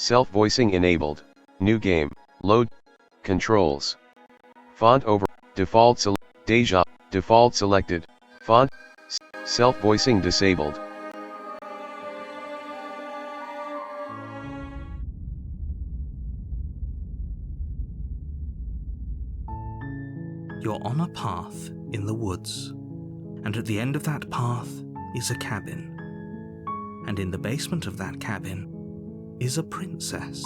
Self-voicing enabled. New game. Load. Controls. Font over. Default Deja. Default selected. Font. Self-voicing disabled. You're on a path in the woods, and at the end of that path is a cabin. And in the basement of that cabin is a princess.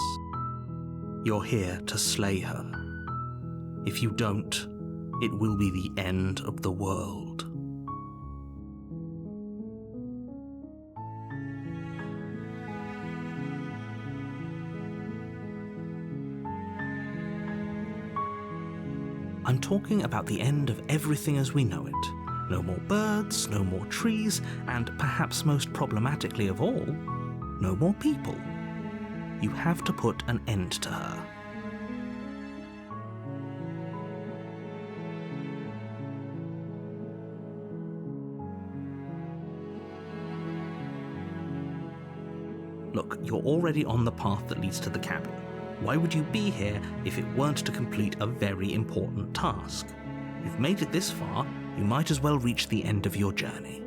You're here to slay her. If you don't, it will be the end of the world. I'm talking about the end of everything as we know it. No more birds, no more trees, and perhaps most problematically of all, no more people. You have to put an end to her. Look, you're already on the path that leads to the cabin. Why would you be here if it weren't to complete a very important task? You've made it this far, you might as well reach the end of your journey.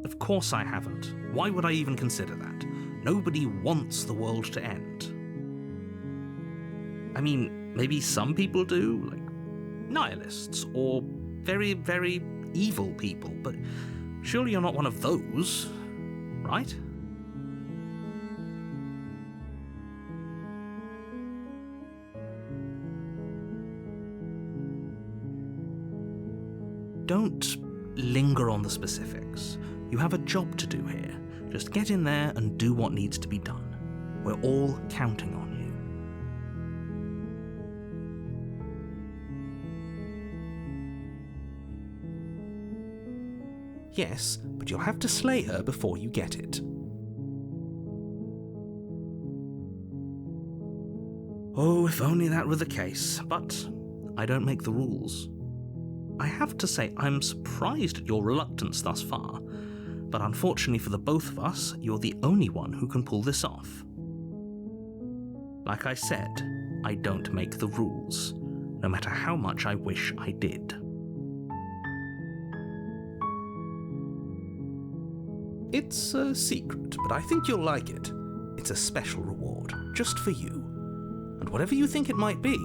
Of course I haven't. Why would I even consider that? Nobody wants the world to end. I mean, maybe some people do, like nihilists, or very, very evil people, but surely you're not one of those, right? Don't linger on the specifics. You have a job to do here. Just get in there and do what needs to be done. We're all counting on you. Yes, but you'll have to slay her before you get it. Oh, if only that were the case, but I don't make the rules. I have to say I'm surprised at your reluctance thus far, but unfortunately for the both of us, you're the only one who can pull this off. Like I said, I don't make the rules, no matter how much I wish I did. It's a secret, but I think you'll like it. It's a special reward, just for you. And whatever you think it might be,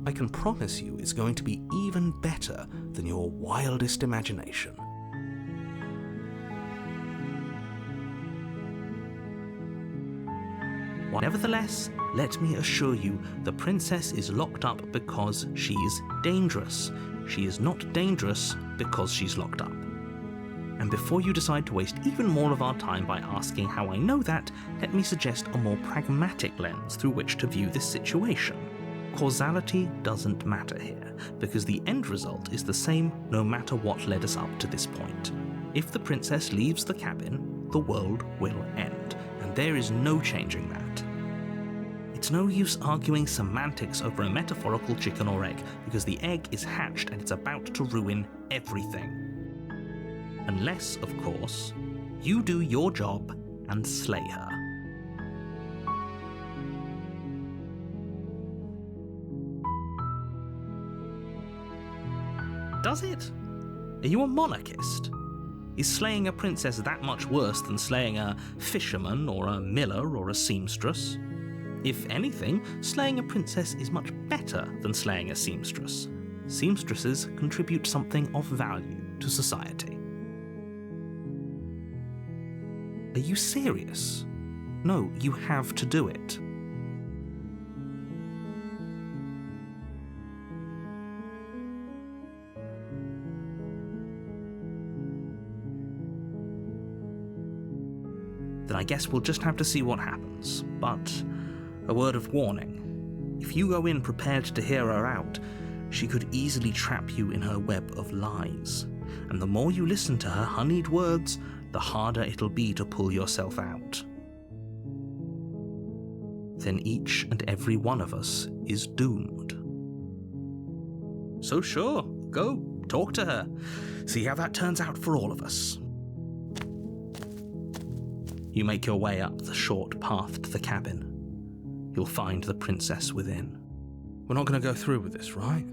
I can promise you it's going to be even better than your wildest imagination. Nevertheless, let me assure you, the princess is locked up because she's dangerous. She is not dangerous because she's locked up. And before you decide to waste even more of our time by asking how I know that, let me suggest a more pragmatic lens through which to view this situation. Causality doesn't matter here, because the end result is the same no matter what led us up to this point. If the princess leaves the cabin, the world will end, and there is no changing that. It's no use arguing semantics over a metaphorical chicken or egg, because the egg is hatched and it's about to ruin everything. Unless, of course, you do your job and slay her. Does it? Are you a monarchist? Is slaying a princess that much worse than slaying a fisherman or a miller or a seamstress? If anything, slaying a princess is much better than slaying a seamstress. Seamstresses contribute something of value to society. Are you serious? No, you have to do it. Then I guess we'll just have to see what happens. But a word of warning. If you go in prepared to hear her out, she could easily trap you in her web of lies. and the more you listen to her honeyed words, the harder it'll be to pull yourself out. Then each and every one of us is doomed. So sure, go, talk to her. See how that turns out for all of us. You make your way up the short path to the cabin. You'll find the princess within. We're not going to go through with this, right?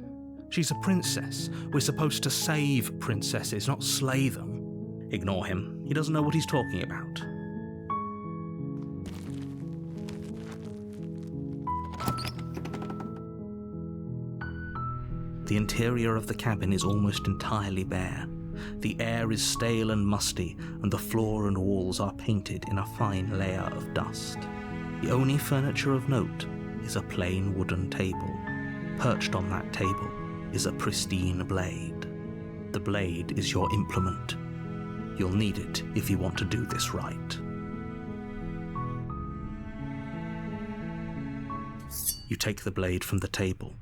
She's a princess. We're supposed to save princesses, not slay them. Ignore him. He doesn't know what he's talking about. The interior of the cabin is almost entirely bare. The air is stale and musty, and the floor and walls are painted in a fine layer of dust. The only furniture of note is a plain wooden table. Perched on that table is a pristine blade. The blade is your implement. You'll need it if you want to do this right. You take the blade from the table.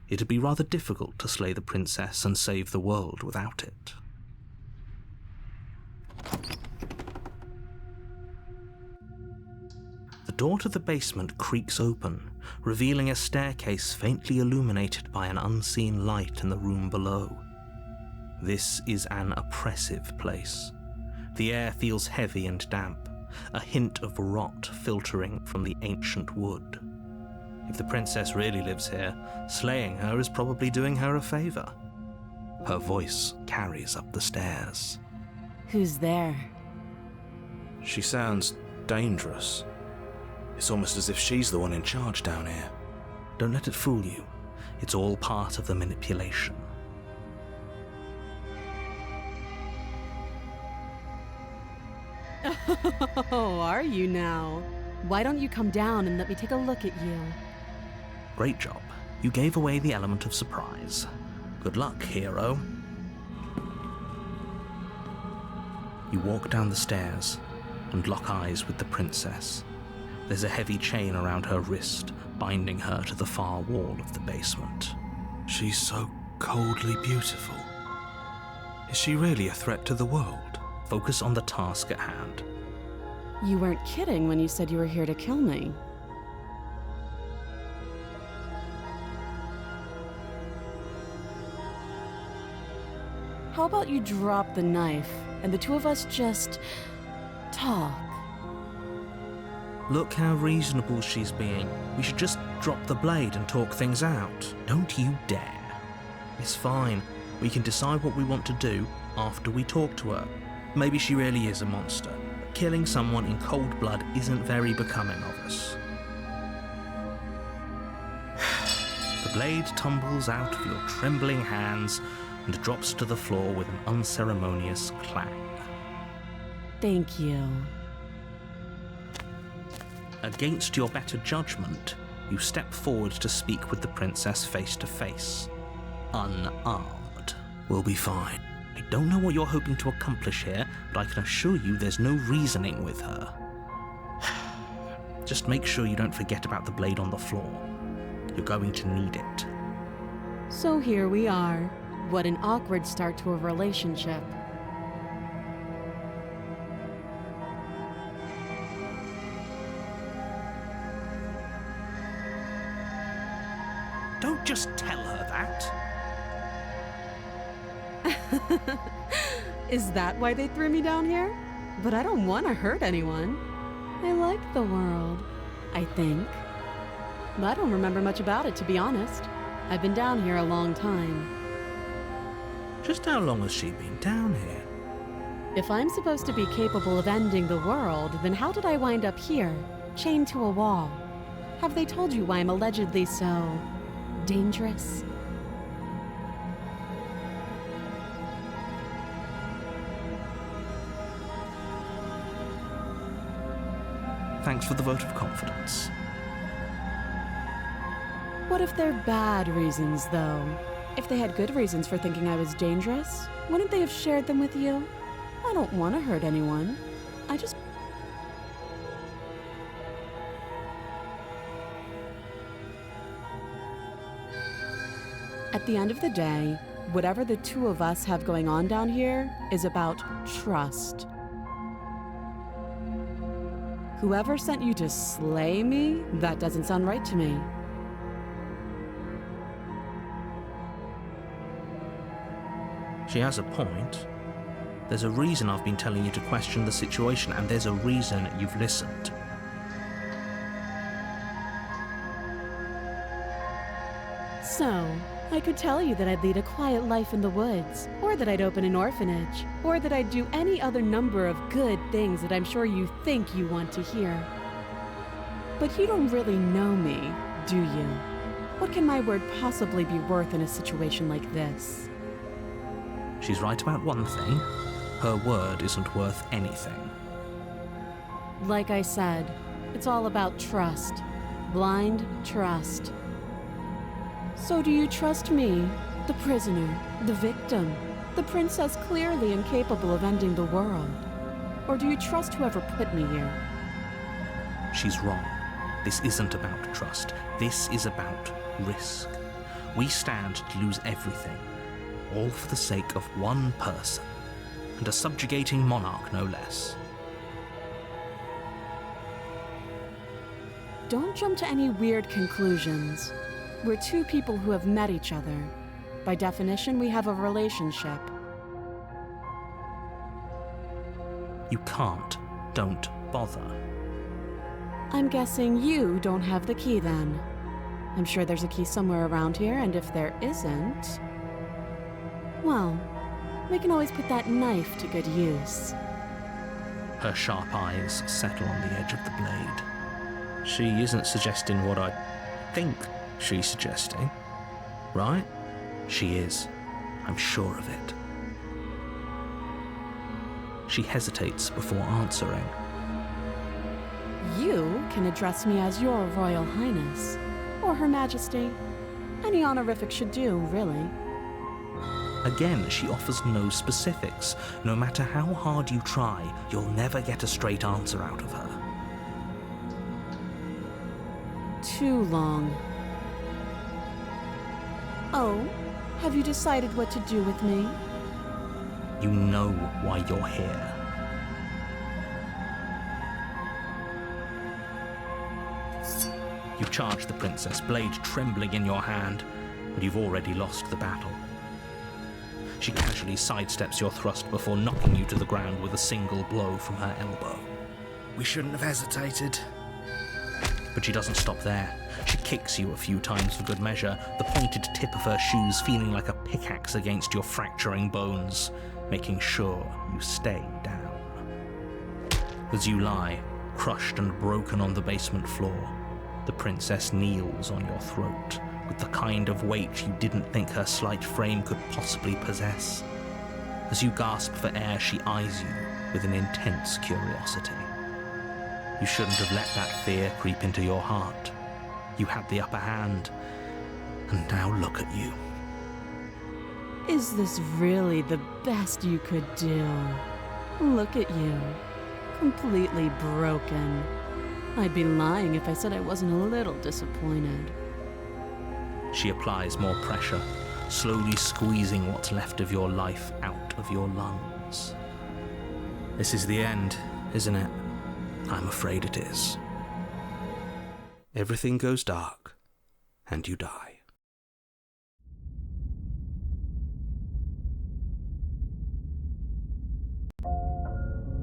It'd be rather difficult to slay the princess and save the world without it. The door to the basement creaks open, revealing a staircase faintly illuminated by an unseen light in the room below. This is an oppressive place. The air feels heavy and damp, a hint of rot filtering from the ancient wood. If the princess really lives here, slaying her is probably doing her a favor. Her voice carries up the stairs. Who's there? She sounds dangerous. It's almost as if she's the one in charge down here. Don't let it fool you. It's all part of the manipulation. Oh, are you now? Why don't you come down and let me take a look at you? Great job. You gave away the element of surprise. Good luck, hero. You walk down the stairs and lock eyes with the princess. There's a heavy chain around her wrist, binding her to the far wall of the basement. She's so coldly beautiful. Is she really a threat to the world? Focus on the task at hand. You weren't kidding when you said you were here to kill me. How about you drop the knife and the two of us just talk? Look how reasonable she's being. We should just drop the blade and talk things out. Don't you dare. It's fine. We can decide what we want to do after we talk to her. Maybe she really is a monster, but killing someone in cold blood isn't very becoming of us. The blade tumbles out of your trembling hands and drops to the floor with an unceremonious clang. Thank you. Against your better judgment, you step forward to speak with the princess face to face. Unarmed. We'll be fine. I don't know what you're hoping to accomplish here, but I can assure you there's no reasoning with her. Just make sure you don't forget about the blade on the floor. You're going to need it. So here we are. What an awkward start to a relationship. Don't just tell her that. Is that why they threw me down here? But I don't want to hurt anyone. I like the world, I think. I don't remember much about it, to be honest. I've been down here a long time. Just how long has she been down here? If I'm supposed to be capable of ending the world, then how did I wind up here, chained to a wall? Have they told you why I'm allegedly so dangerous? Thanks for the vote of confidence. What if they're bad reasons, though? If they had good reasons for thinking I was dangerous, wouldn't they have shared them with you? I don't want to hurt anyone. I just... At the end of the day, whatever the two of us have going on down here is about trust. Whoever sent you to slay me, that doesn't sound right to me. She has a point. There's a reason I've been telling you to question the situation, and there's a reason you've listened. So, I could tell you that I'd lead a quiet life in the woods, or that I'd open an orphanage, or that I'd do any other number of good things that I'm sure you think you want to hear. But you don't really know me, do you? What can my word possibly be worth in a situation like this? She's right about one thing. Her word isn't worth anything. Like I said, it's all about trust. Blind trust. So do you trust me, the prisoner, the victim, the princess clearly incapable of ending the world? Or do you trust whoever put me here? She's wrong. This isn't about trust. This is about risk. We stand to lose everything, all for the sake of one person, and a subjugating monarch no less. Don't jump to any weird conclusions. We're two people who have met each other. By definition, we have a relationship. You can't. Don't bother. I'm guessing you don't have the key then. I'm sure there's a key somewhere around here, and if there isn't, well, we can always put that knife to good use. Her sharp eyes settle on the edge of the blade. She isn't suggesting what I think she's suggesting, right? She is. I'm sure of it. She hesitates before answering. You can address me as Your Royal Highness, or Her Majesty. Any honorific should do, really. Again, she offers no specifics. No matter how hard you try, you'll never get a straight answer out of her. Too long. Oh, have you decided what to do with me? You know why you're here. You charge the princess, blade trembling in your hand, but you've already lost the battle. She casually sidesteps your thrust before knocking you to the ground with a single blow from her elbow. We shouldn't have hesitated. But she doesn't stop there. She kicks you a few times for good measure, the pointed tip of her shoes feeling like a pickaxe against your fracturing bones, making sure you stay down. As you lie, crushed and broken on the basement floor, the princess kneels on your throat with the kind of weight you didn't think her slight frame could possibly possess. As you gasp for air, she eyes you with an intense curiosity. You shouldn't have let that fear creep into your heart. You had the upper hand, and now look at you. Is this really the best you could do? Look at you. Completely broken. I'd be lying if I said I wasn't a little disappointed. She applies more pressure, slowly squeezing what's left of your life out of your lungs. This is the end, isn't it? I'm afraid it is. Everything goes dark, and you die.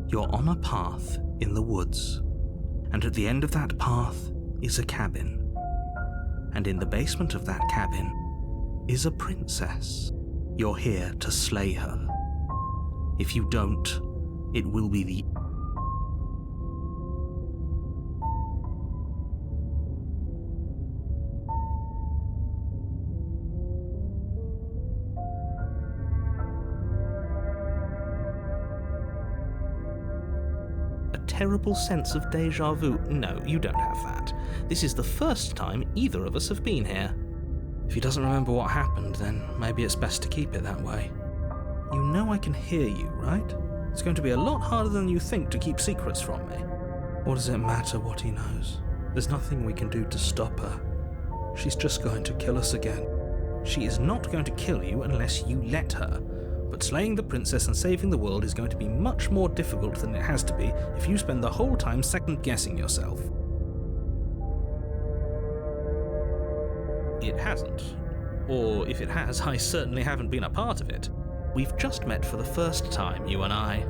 You're on a path in the woods, and at the end of that path is a cabin. And in the basement of that cabin is a princess. You're here to slay her. If you don't, it will be the terrible sense of déjà vu. No, you don't have that. This is the first time either of us have been here. If he doesn't remember what happened, then maybe it's best to keep it that way. You know I can hear you, right? It's going to be a lot harder than you think to keep secrets from me. What does it matter what he knows? There's nothing we can do to stop her. She's just going to kill us again. She is not going to kill you unless you let her. But slaying the princess and saving the world is going to be much more difficult than it has to be if you spend the whole time second-guessing yourself. It hasn't. Or if it has, I certainly haven't been a part of it. We've just met for the first time, you and I.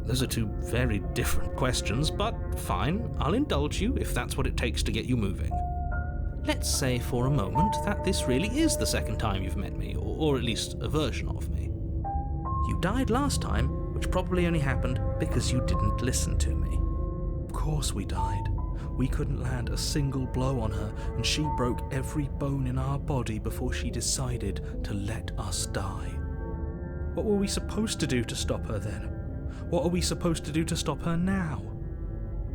Those are two very different questions, but fine, I'll indulge you if that's what it takes to get you moving. Let's say for a moment that this really is the second time you've met me, or at least a version of me. You died last time, which probably only happened because you didn't listen to me. Of course we died. We couldn't land a single blow on her, and she broke every bone in our body before she decided to let us die. What were we supposed to do to stop her then? What are we supposed to do to stop her now?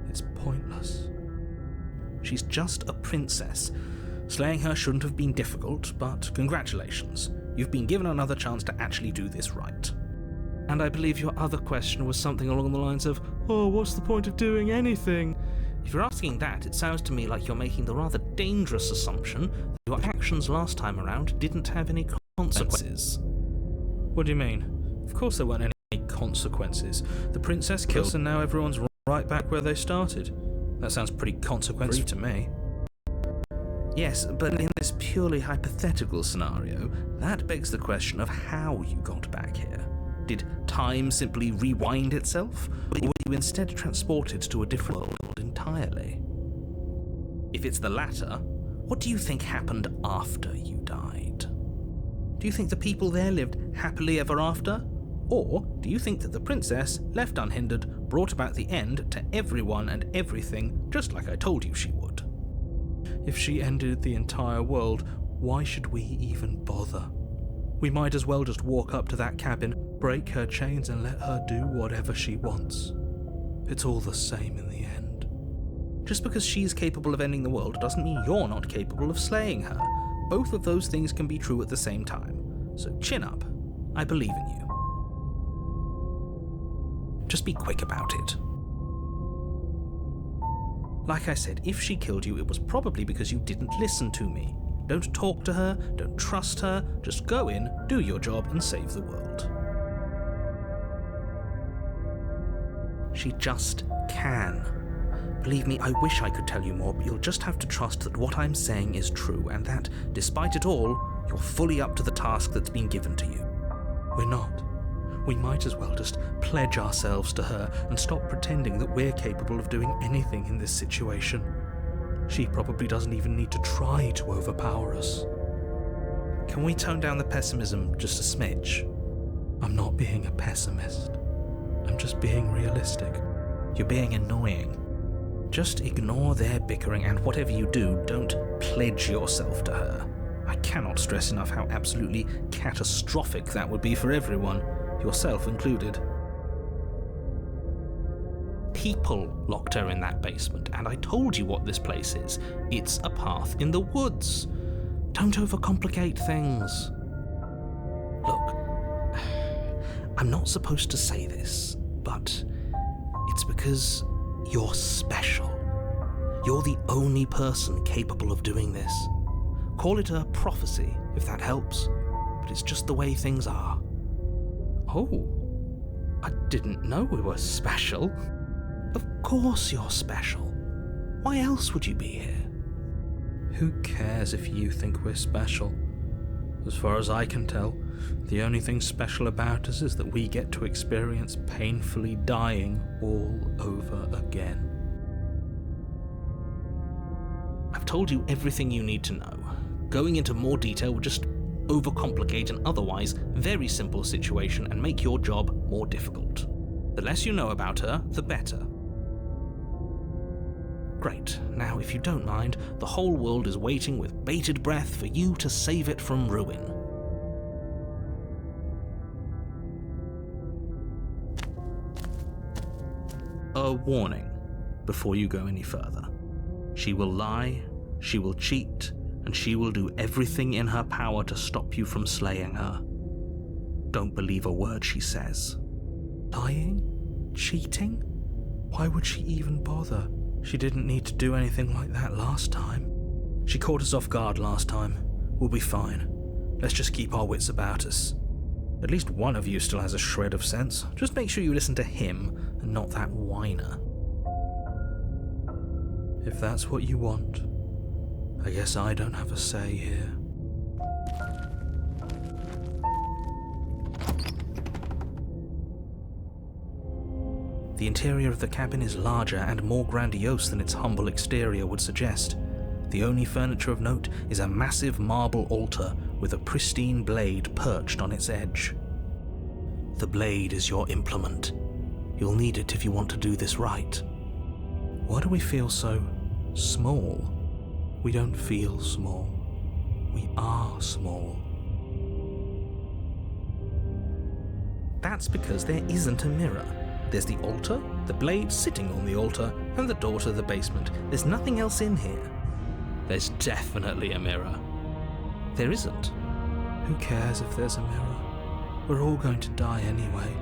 It's pointless. She's just a princess. Slaying her shouldn't have been difficult, but congratulations. You've been given another chance to actually do this right. And I believe your other question was something along the lines of, oh, what's the point of doing anything? If you're asking that, it sounds to me like you're making the rather dangerous assumption that your actions last time around didn't have any consequences. What do you mean? Of course there weren't any consequences. The princess killed us and now everyone's right back where they started. That sounds pretty consequence-free to me. Yes, but in this purely hypothetical scenario, that begs the question of how you got back here. Did time simply rewind itself, or were you instead transported to a different world entirely? If it's the latter, what do you think happened after you died? Do you think the people there lived happily ever after? Or do you think that the princess, left unhindered, brought about the end to everyone and everything, just like I told you she would? If she ended the entire world, why should we even bother? We might as well just walk up to that cabin, break her chains and let her do whatever she wants. It's all the same in the end. Just because she's capable of ending the world doesn't mean you're not capable of slaying her. Both of those things can be true at the same time. So chin up. I believe in you. Just be quick about it. Like I said, if she killed you, it was probably because you didn't listen to me. Don't talk to her, don't trust her, just go in, do your job, and save the world. She just can. Believe me, I wish I could tell you more, but you'll just have to trust that what I'm saying is true, and that, despite it all, you're fully up to the task that's been given to you. We're not. We might as well just pledge ourselves to her and stop pretending that we're capable of doing anything in this situation. She probably doesn't even need to try to overpower us. Can we tone down the pessimism just a smidge? I'm not being a pessimist. I'm just being realistic. You're being annoying. Just ignore their bickering, and whatever you do, don't pledge yourself to her. I cannot stress enough how absolutely catastrophic that would be for everyone, yourself included. People locked her in that basement, and I told you what this place is. It's a path in the woods. Don't overcomplicate things. Look, I'm not supposed to say this, but it's because you're special. You're the only person capable of doing this. Call it a prophecy, if that helps, but it's just the way things are. Oh, I didn't know we were special. Of course you're special. Why else would you be here? Who cares if you think we're special? As far as I can tell, the only thing special about us is that we get to experience painfully dying all over again. I've told you everything you need to know. Going into more detail would just overcomplicate an otherwise very simple situation and make your job more difficult. The less you know about her, the better. Great. Now, if you don't mind, the whole world is waiting with bated breath for you to save it from ruin. A warning before you go any further. She will lie, she will cheat, and she will do everything in her power to stop you from slaying her. Don't believe a word she says. Lying? Cheating? Why would she even bother? She didn't need to do anything like that last time. She caught us off guard last time. We'll be fine. Let's just keep our wits about us. At least one of you still has a shred of sense. Just make sure you listen to him and not that whiner. If that's what you want, I guess I don't have a say here. The interior of the cabin is larger and more grandiose than its humble exterior would suggest. The only furniture of note is a massive marble altar with a pristine blade perched on its edge. The blade is your implement. You'll need it if you want to do this right. Why do we feel so small? We don't feel small. We are small. That's because there isn't a mirror. There's the altar, the blade sitting on the altar, and the door to the basement. There's nothing else in here. There's definitely a mirror. There isn't. Who cares if there's a mirror? We're all going to die anyway.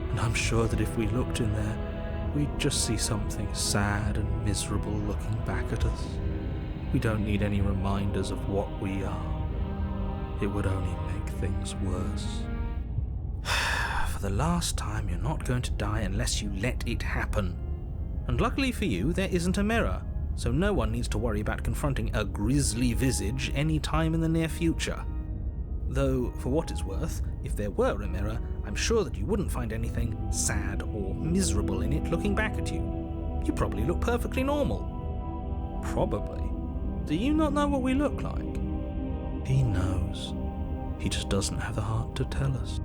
And I'm sure that if we looked in there, we'd just see something sad and miserable looking back at us. We don't need any reminders of what we are. It would only make things worse. For the last time, you're not going to die unless you let it happen. And luckily for you, there isn't a mirror, so no one needs to worry about confronting a grisly visage any time in the near future. Though, for what it's worth, if there were a mirror, I'm sure that you wouldn't find anything sad or miserable in it looking back at you. You probably look perfectly normal. Probably. Do you not know what we look like? He knows. He just doesn't have the heart to tell us.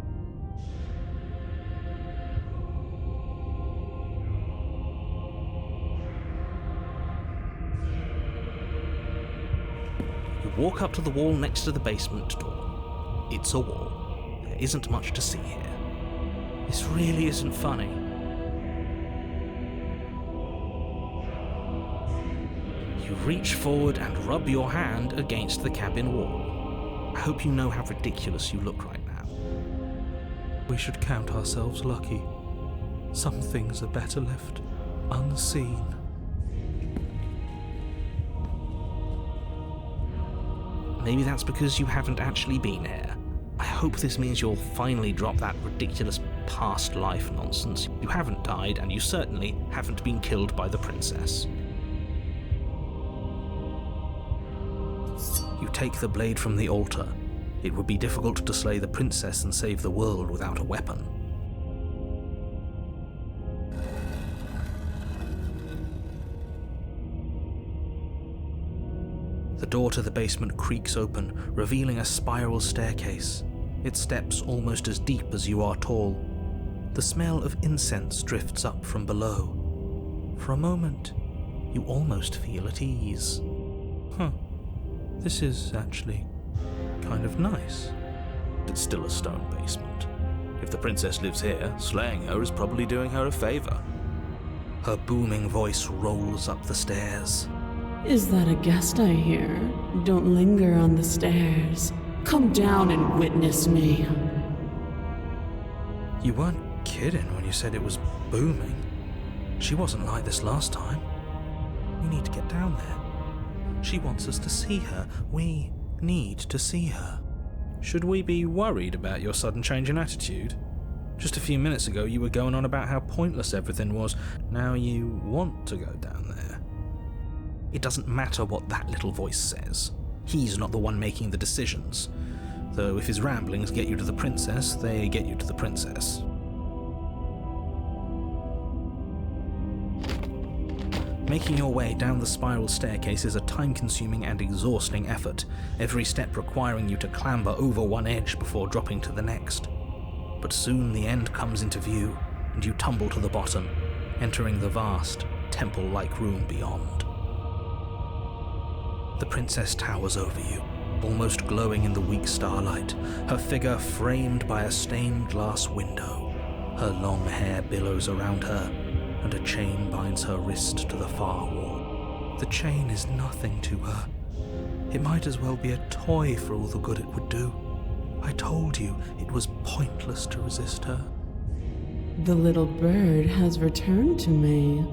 You walk up to the wall next to the basement door. It's a wall. There isn't much to see here. This really isn't funny. You reach forward and rub your hand against the cabin wall. I hope you know how ridiculous you look right now. We should count ourselves lucky. Some things are better left unseen. Maybe that's because you haven't actually been here. I hope this means you'll finally drop that ridiculous past life nonsense. You haven't died, and you certainly haven't been killed by the princess. You take the blade from the altar. It would be difficult to slay the princess and save the world without a weapon. The door to the basement creaks open, revealing a spiral staircase. Its steps almost as deep as you are tall. The smell of incense drifts up from below. For a moment, you almost feel at ease. This is actually kind of nice. It's still a stone basement. If the princess lives here, slaying her is probably doing her a favor. Her booming voice rolls up the stairs. Is that a guest I hear? Don't linger on the stairs. Come down and witness me. You weren't kidding when you said it was booming. She wasn't like this last time. We need to get down there. She wants us to see her. We need to see her. Should we be worried about your sudden change in attitude? Just a few minutes ago you were going on about how pointless everything was. Now you want to go down there. It doesn't matter what that little voice says. He's not the one making the decisions. Though if his ramblings get you to the princess, they get you to the princess. Making your way down the spiral staircase is a time-consuming and exhausting effort, every step requiring you to clamber over one edge before dropping to the next. But soon the end comes into view, and you tumble to the bottom, entering the vast, temple-like room beyond. The princess towers over you, almost glowing in the weak starlight, her figure framed by a stained glass window. Her long hair billows around her, and a chain binds her wrist to the far wall. The chain is nothing to her. It might as well be a toy for all the good it would do. I told you it was pointless to resist her. The little bird has returned to me.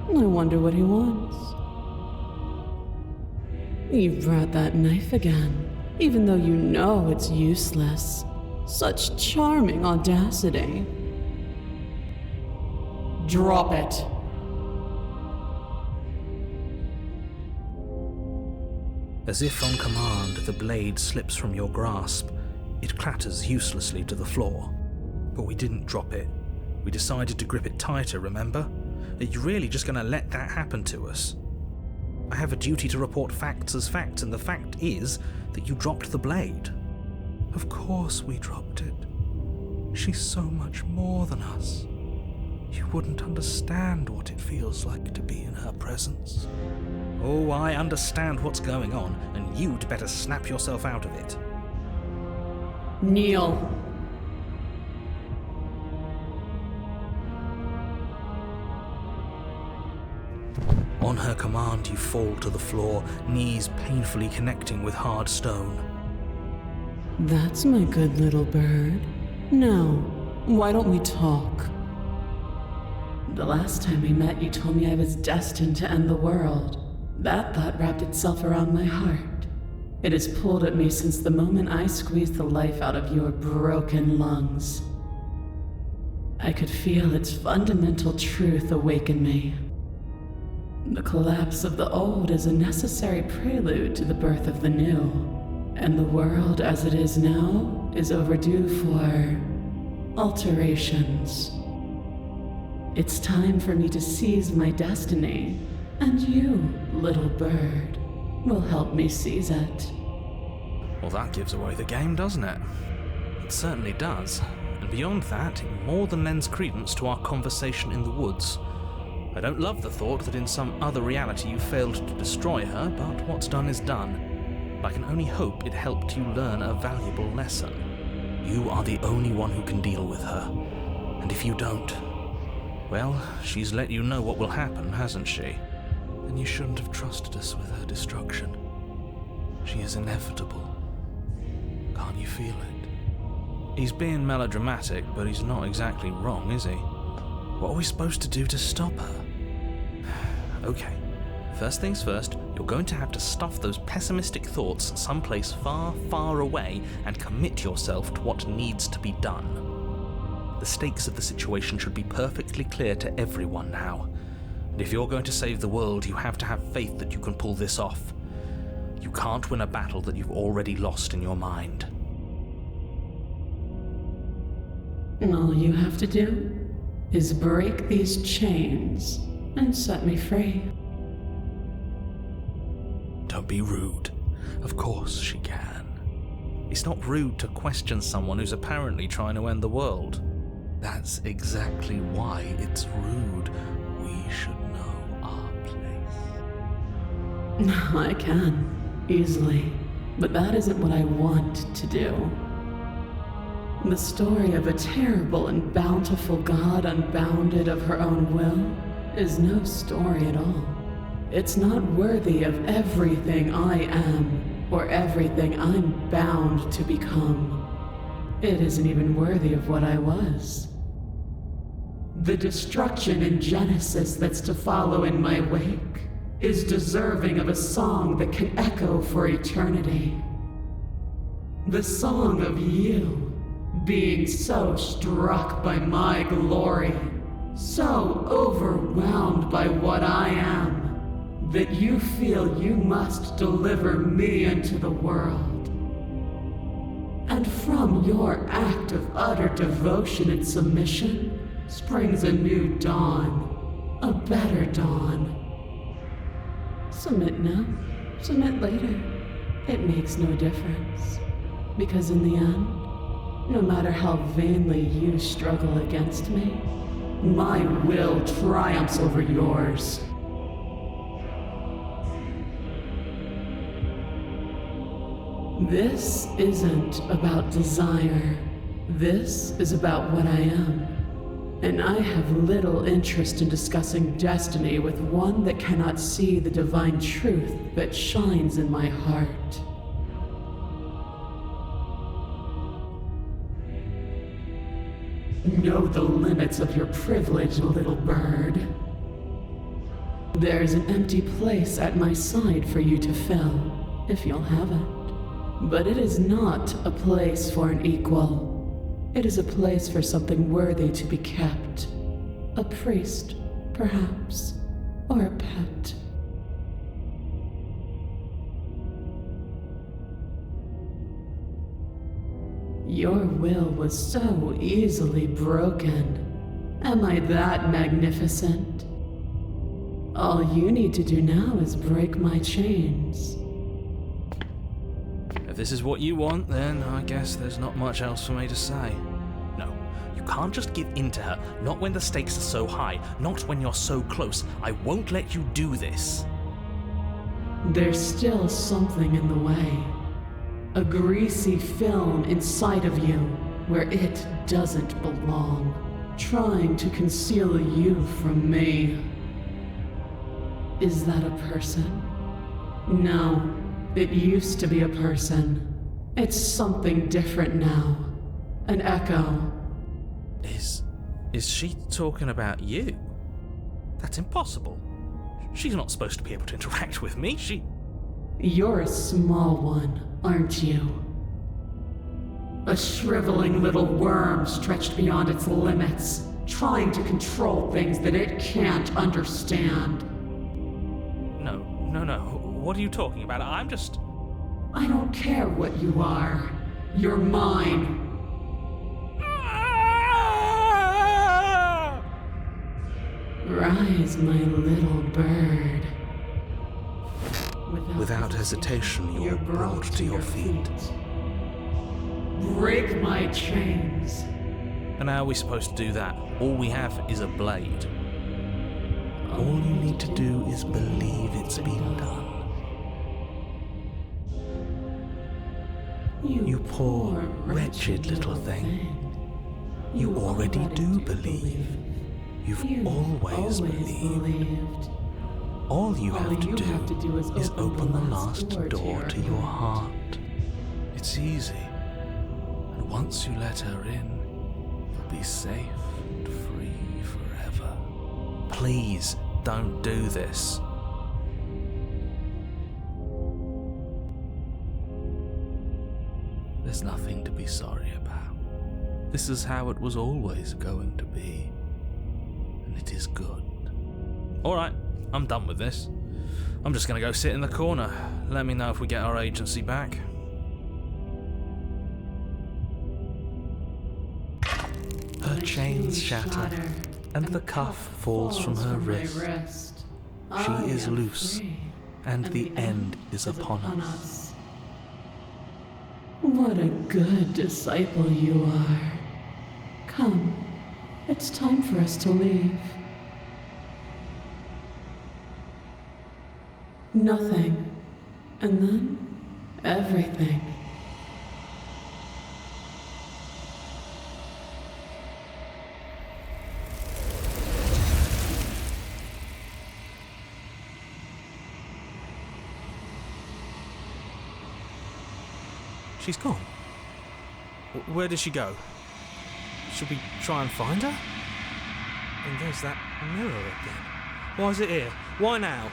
I wonder what he wants. You brought that knife again, even though you know it's useless. Such charming audacity. Drop it. As if on command, the blade slips from your grasp. It clatters uselessly to the floor. But we didn't drop it. We decided to grip it tighter, remember? Are you really just going to let that happen to us? I have a duty to report facts as facts, and the fact is that you dropped the blade. Of course we dropped it. She's so much more than us. You wouldn't understand what it feels like to be in her presence. Oh, I understand what's going on, and you'd better snap yourself out of it. Kneel. On her command, you fall to the floor, knees painfully connecting with hard stone. That's my good little bird. Now, why don't we talk? The last time we met, you told me I was destined to end the world. That thought wrapped itself around my heart. It has pulled at me since the moment I squeezed the life out of your broken lungs. I could feel its fundamental truth awaken me. The collapse of the old is a necessary prelude to the birth of the new, and the world as it is now is overdue for alterations. It's time for me to seize my destiny, and you, little bird, will help me seize it. Well, that gives away the game, doesn't it? It certainly does. And beyond that, it more than lends credence to our conversation in the woods. I don't love the thought that in some other reality you failed to destroy her, but what's done is done. I can only hope it helped you learn a valuable lesson. You are the only one who can deal with her. And if you don't, well, she's let you know what will happen, hasn't she? And you shouldn't have trusted us with her destruction. She is inevitable. Can't you feel it? He's being melodramatic, but he's not exactly wrong, is he? What are we supposed to do to stop her? Okay, first things first, you're going to have to stuff those pessimistic thoughts someplace far, far away and commit yourself to what needs to be done. The stakes of the situation should be perfectly clear to everyone now. And if you're going to save the world, you have to have faith that you can pull this off. You can't win a battle that you've already lost in your mind. All you have to do is break these chains and set me free. Don't be rude. Of course she can. It's not rude to question someone who's apparently trying to end the world. That's exactly why it's rude. We should know our place. I can, easily, but that isn't what I want to do. The story of a terrible and bountiful God unbounded of her own will is no story at all. It's not worthy of everything I am or everything I'm bound to become. It isn't even worthy of what I was. The destruction in Genesis that's to follow in my wake is deserving of a song that can echo for eternity. The song of you being so struck by my glory, so overwhelmed by what I am, that you feel you must deliver me into the world. And from your act of utter devotion and submission springs a new dawn, a better dawn. Submit now, submit later. It makes no difference, because in the end, no matter how vainly you struggle against me, my will triumphs over yours. This isn't about desire. This is about what I am. And I have little interest in discussing destiny with one that cannot see the divine truth that shines in my heart. Know the limits of your privilege, little bird. There's an empty place at my side for you to fill, if you'll have it. But it is not a place for an equal. It is a place for something worthy to be kept. A priest, perhaps, or a pet. Your will was so easily broken. Am I that magnificent? All you need to do now is break my chains. If this is what you want, then I guess there's not much else for me to say. No, you can't just give in to her. Not when the stakes are so high. Not when you're so close. I won't let you do this. There's still something in the way. A greasy film inside of you where it doesn't belong. Trying to conceal you from me. Is that a person? No, it used to be a person. It's something different now. An echo. Is she talking about you? That's impossible. She's not supposed to be able to interact with me. You're a small one, aren't you? A shriveling little worm stretched beyond its limits, trying to control things that it can't understand. No. What are you talking about? I don't care what you are. You're mine. Rise, my little bird. Without hesitation, you're brought to your feet. Break my chains. And how are we supposed to do that? All we have is a blade. All you need to do is believe it's been done. You poor, wretched little thing. You already do believe. You've always believed. All you have to do is open the last door to your heart. It's easy. And once you let her in, you'll be safe and free forever. Please don't do this. There's nothing to be sorry about. This is how it was always going to be. And it is good. Alright, I'm done with this. I'm just gonna go sit in the corner. Let me know if we get our agency back. Her chains shatter, and the cuff falls from her wrist. She is loose, and the end is upon us. What a good disciple you are. Come, it's time for us to leave. Nothing, and then everything. She's gone. Where did she go? Should we try and find her? And there's that mirror again. Why is it here? Why now?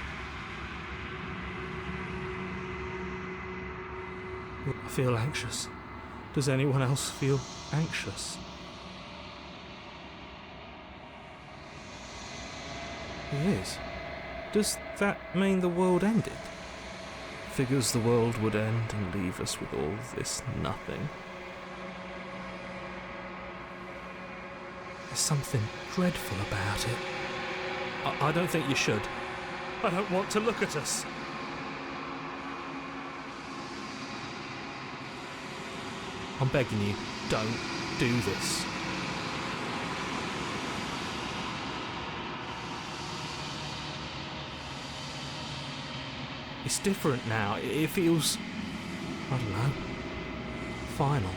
I feel anxious. Does anyone else feel anxious? It is. Does that mean the world ended? Figures the world would end and leave us with all this nothing. There's something dreadful about it. I don't think you should. I don't want to look at us. I'm begging you, don't do this. It's different now. It feels, I don't know, final.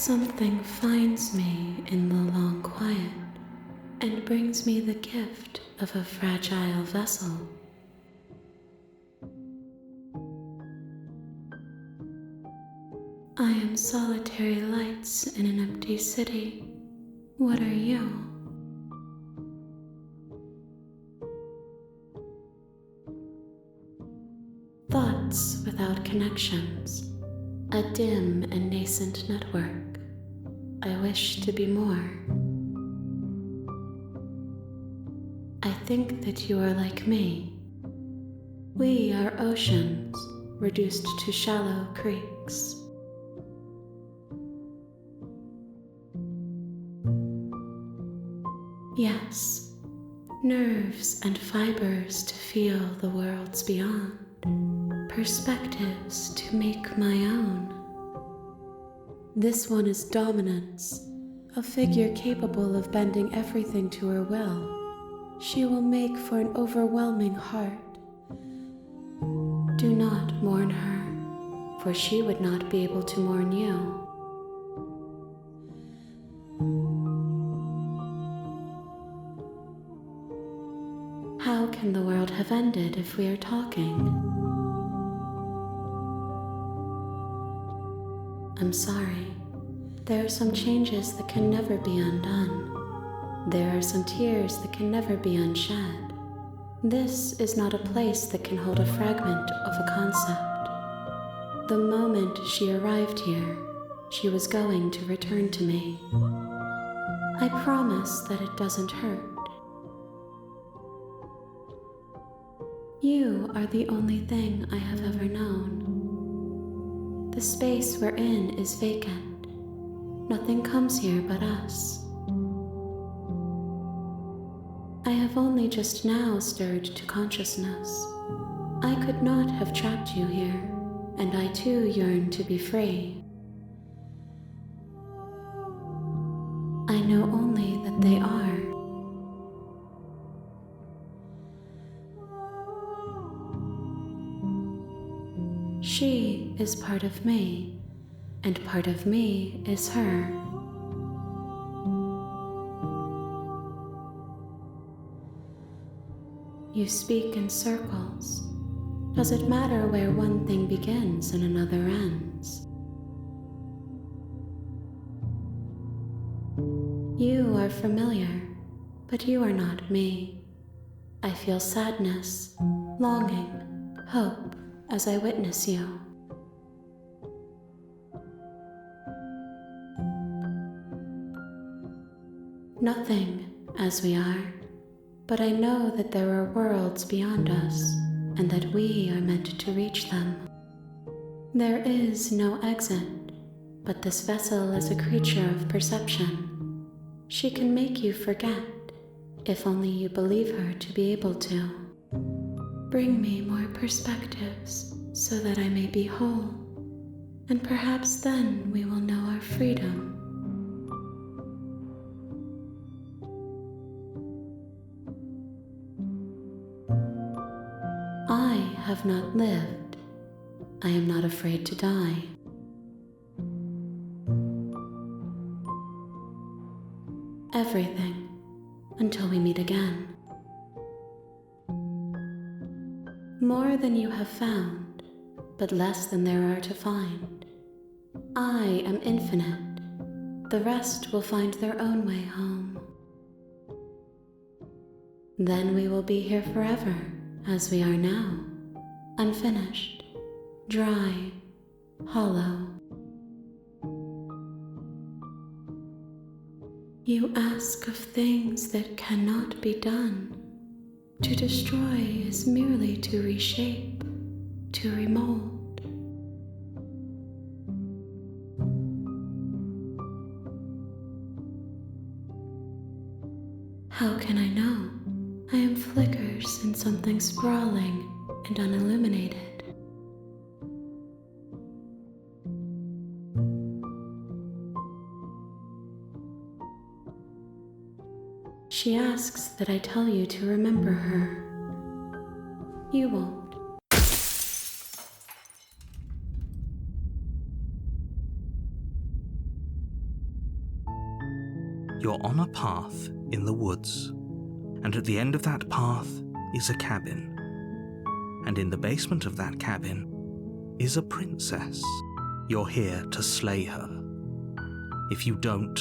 Something finds me in the long quiet and brings me the gift of a fragile vessel. I am solitary lights in an empty city. What are you? Thoughts without connections, a dim and nascent network. I wish to be more. I think that you are like me. We are oceans reduced to shallow creeks. Yes, nerves and fibers to feel the worlds beyond, perspectives to make my own. This one is dominance, a figure capable of bending everything to her will. She will make for an overwhelming heart. Do not mourn her, for she would not be able to mourn you. How can the world have ended if we are talking? I'm sorry. There are some changes that can never be undone. There are some tears that can never be unshed. This is not a place that can hold a fragment of a concept. The moment she arrived here, she was going to return to me. I promise that it doesn't hurt. You are the only thing I have ever known. The space we're in is vacant. Nothing comes here but us. I have only just now stirred to consciousness. I could not have trapped you here, and I too yearn to be free. I know only that they are. She is part of me, and part of me is her. You speak in circles. Does it matter where one thing begins and another ends? You are familiar, but you are not me. I feel sadness, longing, hope as I witness you. Nothing as we are, but I know that there are worlds beyond us, and that we are meant to reach them. There is no exit, but this vessel is a creature of perception. She can make you forget, if only you believe her to be able to. Bring me more perspectives, so that I may be whole, and perhaps then we will know our freedom. I have not lived. I am not afraid to die. Everything, until we meet again. More than you have found, but less than there are to find. I am infinite. The rest will find their own way home. Then we will be here forever, as we are now, unfinished, dry, hollow. You ask of things that cannot be done. To destroy is merely to reshape, to remold. How can I know? I am flickers in something sprawling and unilluminated. She asks that I tell you to remember her. You won't. You're on a path in the woods, and at the end of that path is a cabin. And in the basement of that cabin is a princess. You're here to slay her. If you don't,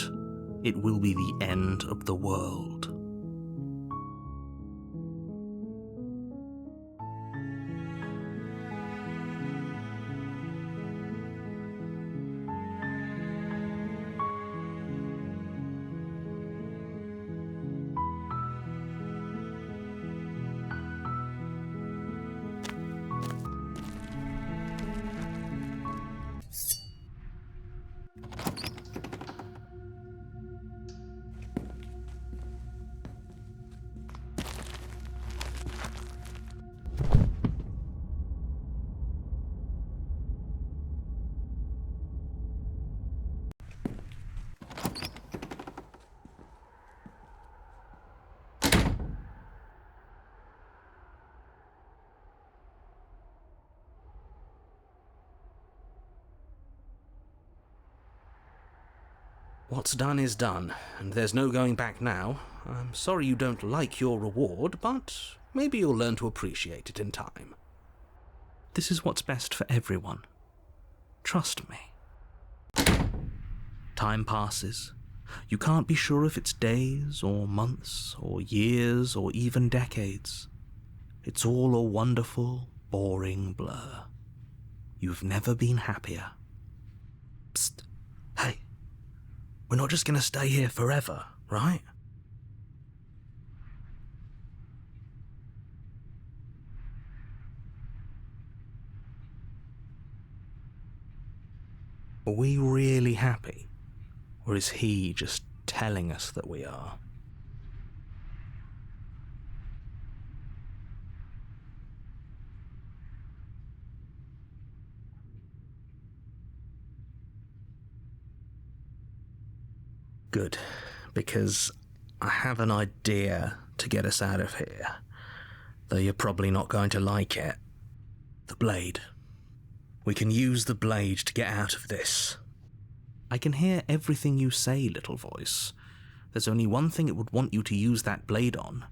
it will be the end of the world. What's done is done, and there's no going back now. I'm sorry you don't like your reward, but maybe you'll learn to appreciate it in time. This is what's best for everyone. Trust me. Time passes. You can't be sure if it's days, or months, or years, or even decades. It's all a wonderful, boring blur. You've never been happier. Psst. Hey. We're not just going to stay here forever, right? Are we really happy? Or is he just telling us that we are? Good, because I have an idea to get us out of here, though you're probably not going to like it. The blade. We can use the blade to get out of this. I can hear everything you say, little voice. There's only one thing it would want you to use that blade on,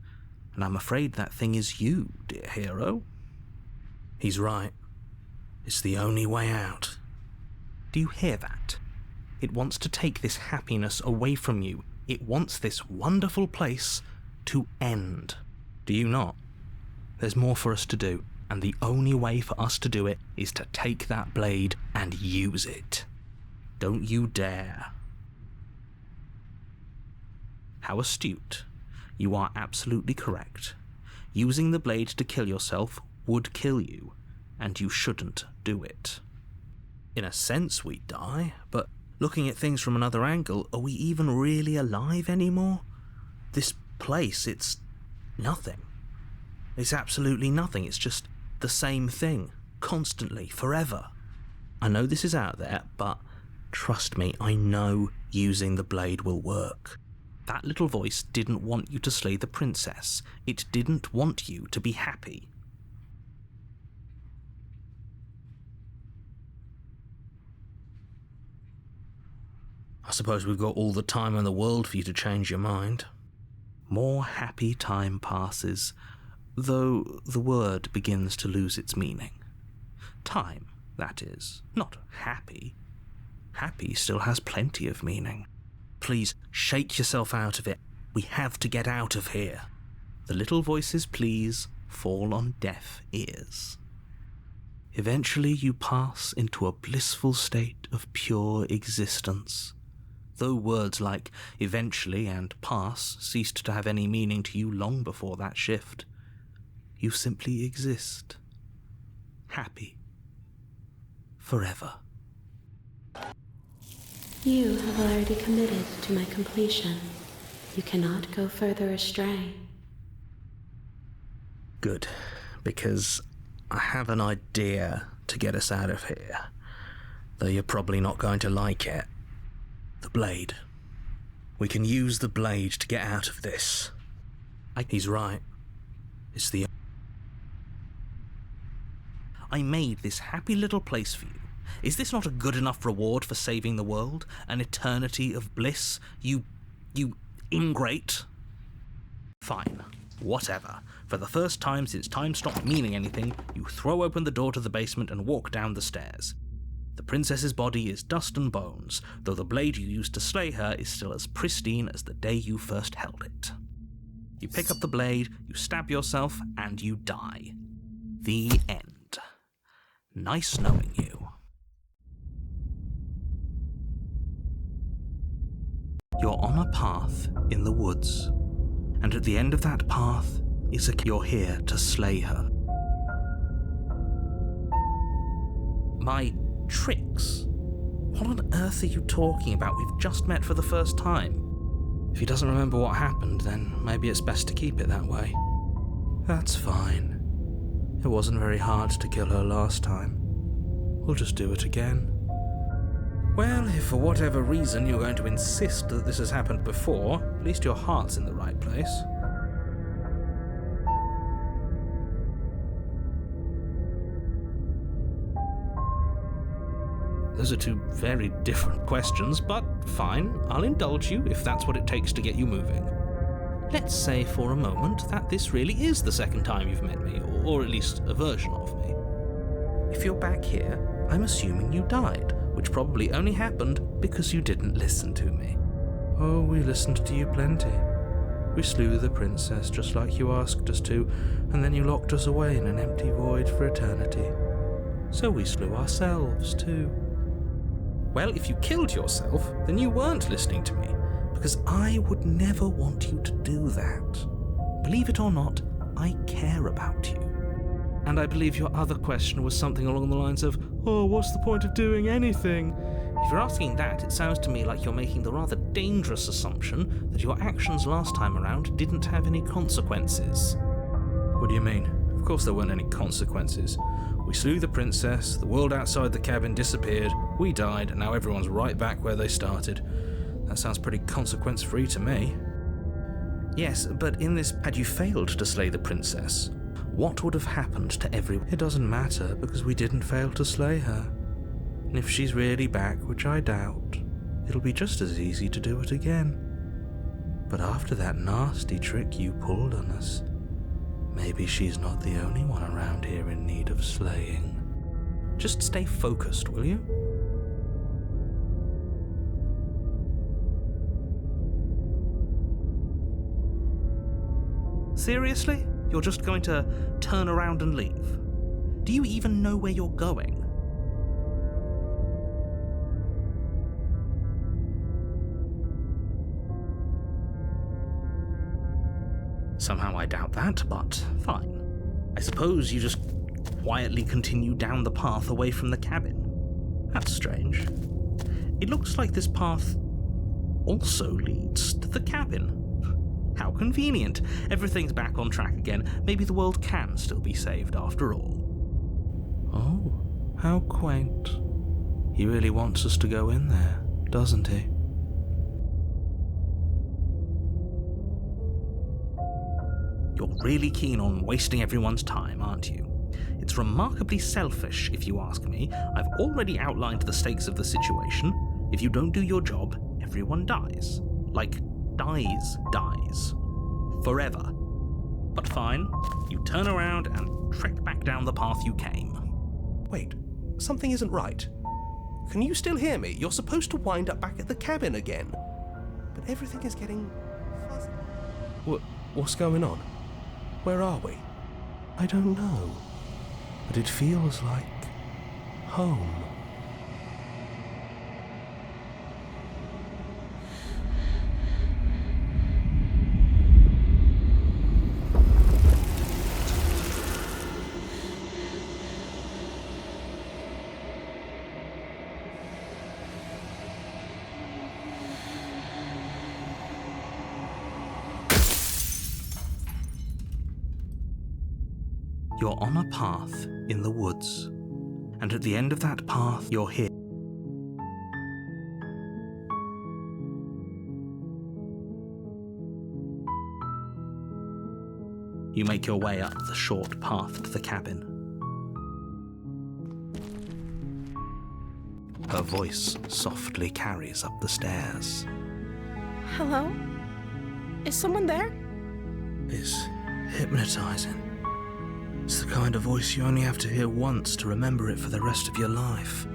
and I'm afraid that thing is you, dear hero. He's right. It's the only way out. Do you hear that? It wants to take this happiness away from you. It wants this wonderful place to end. Do you not? There's more for us to do, and the only way for us to do it is to take that blade and use it. Don't you dare. How astute. You are absolutely correct. Using the blade to kill yourself would kill you, and you shouldn't do it. In a sense, we'd die, but looking at things from another angle, are we even really alive anymore? This place, it's nothing. It's absolutely nothing. It's just the same thing, constantly, forever. I know this is out there, but trust me, I know using the blade will work. That little voice didn't want you to slay the princess. It didn't want you to be happy. I suppose we've got all the time in the world for you to change your mind. More happy time passes, though the word begins to lose its meaning. Time, that is, not happy. Happy still has plenty of meaning. Please, shake yourself out of it. We have to get out of here. The little voice's pleas fall on deaf ears. Eventually you pass into a blissful state of pure existence. Though words like eventually and pass ceased to have any meaning to you long before that shift, you simply exist. Happy. Forever. You have already committed to my completion. You cannot go further astray. Good, because I have an idea to get us out of here, though you're probably not going to like it. The blade. We can use the blade to get out of this. He's right. It's the... I made this happy little place for you. Is this not a good enough reward for saving the world? An eternity of bliss? You you ingrate. Fine. Whatever. For the first time since time stopped meaning anything, you throw open the door to the basement and walk down the stairs. The princess's body is dust and bones, though the blade you used to slay her is still as pristine as the day you first held it. You pick up the blade, you stab yourself, and you die. The end. Nice knowing you. You're on a path in the woods, and at the end of that path is you're here to slay her. My tricks? What on earth are you talking about? We've just met for the first time. If he doesn't remember what happened, then maybe it's best to keep it that way. That's fine. It wasn't very hard to kill her last time. We'll just do it again. Well, if for whatever reason you're going to insist that this has happened before, at least your heart's in the right place. Those are two very different questions, but fine, I'll indulge you if that's what it takes to get you moving. Let's say for a moment that this really is the second time you've met me, or at least a version of me. If you're back here, I'm assuming you died, which probably only happened because you didn't listen to me. Oh, we listened to you plenty. We slew the princess just like you asked us to, and then you locked us away in an empty void for eternity. So we slew ourselves too. Well, if you killed yourself, then you weren't listening to me, because I would never want you to do that. Believe it or not, I care about you. And I believe your other question was something along the lines of, oh, what's the point of doing anything? If you're asking that, it sounds to me like you're making the rather dangerous assumption that your actions last time around didn't have any consequences. What do you mean? Of course there weren't any consequences. We slew the princess, the world outside the cabin disappeared, we died, and now everyone's right back where they started. That sounds pretty consequence-free to me. Yes, but in this, had you failed to slay the princess, what would have happened to everyone? It doesn't matter, because we didn't fail to slay her. And if she's really back, which I doubt, it'll be just as easy to do it again. But after that nasty trick you pulled on us, maybe she's not the only one around here in need of slaying. Just stay focused, will you? Seriously? You're just going to turn around and leave? Do you even know where you're going? Somehow I doubt that, but fine. I suppose you just quietly continue down the path away from the cabin. That's strange. It looks like this path also leads to the cabin. How convenient. Everything's back on track again. Maybe the world can still be saved after all. Oh, how quaint. He really wants us to go in there, doesn't he? You're really keen on wasting everyone's time, aren't you? It's remarkably selfish, if you ask me. I've already outlined the stakes of the situation. If you don't do your job, everyone dies. Like, dies. Forever. But fine, you turn around and trek back down the path you came. Wait, something isn't right. Can you still hear me? You're supposed to wind up back at the cabin again. But everything is getting fuzzy. What's going on? Where are we? I don't know. But it feels like home. You're on a path in the woods, and at the end of that path, you're here. You make your way up the short path to the cabin. Her voice softly carries up the stairs. Hello? Is someone there? It's hypnotizing. It's the kind of voice you only have to hear once to remember it for the rest of your life.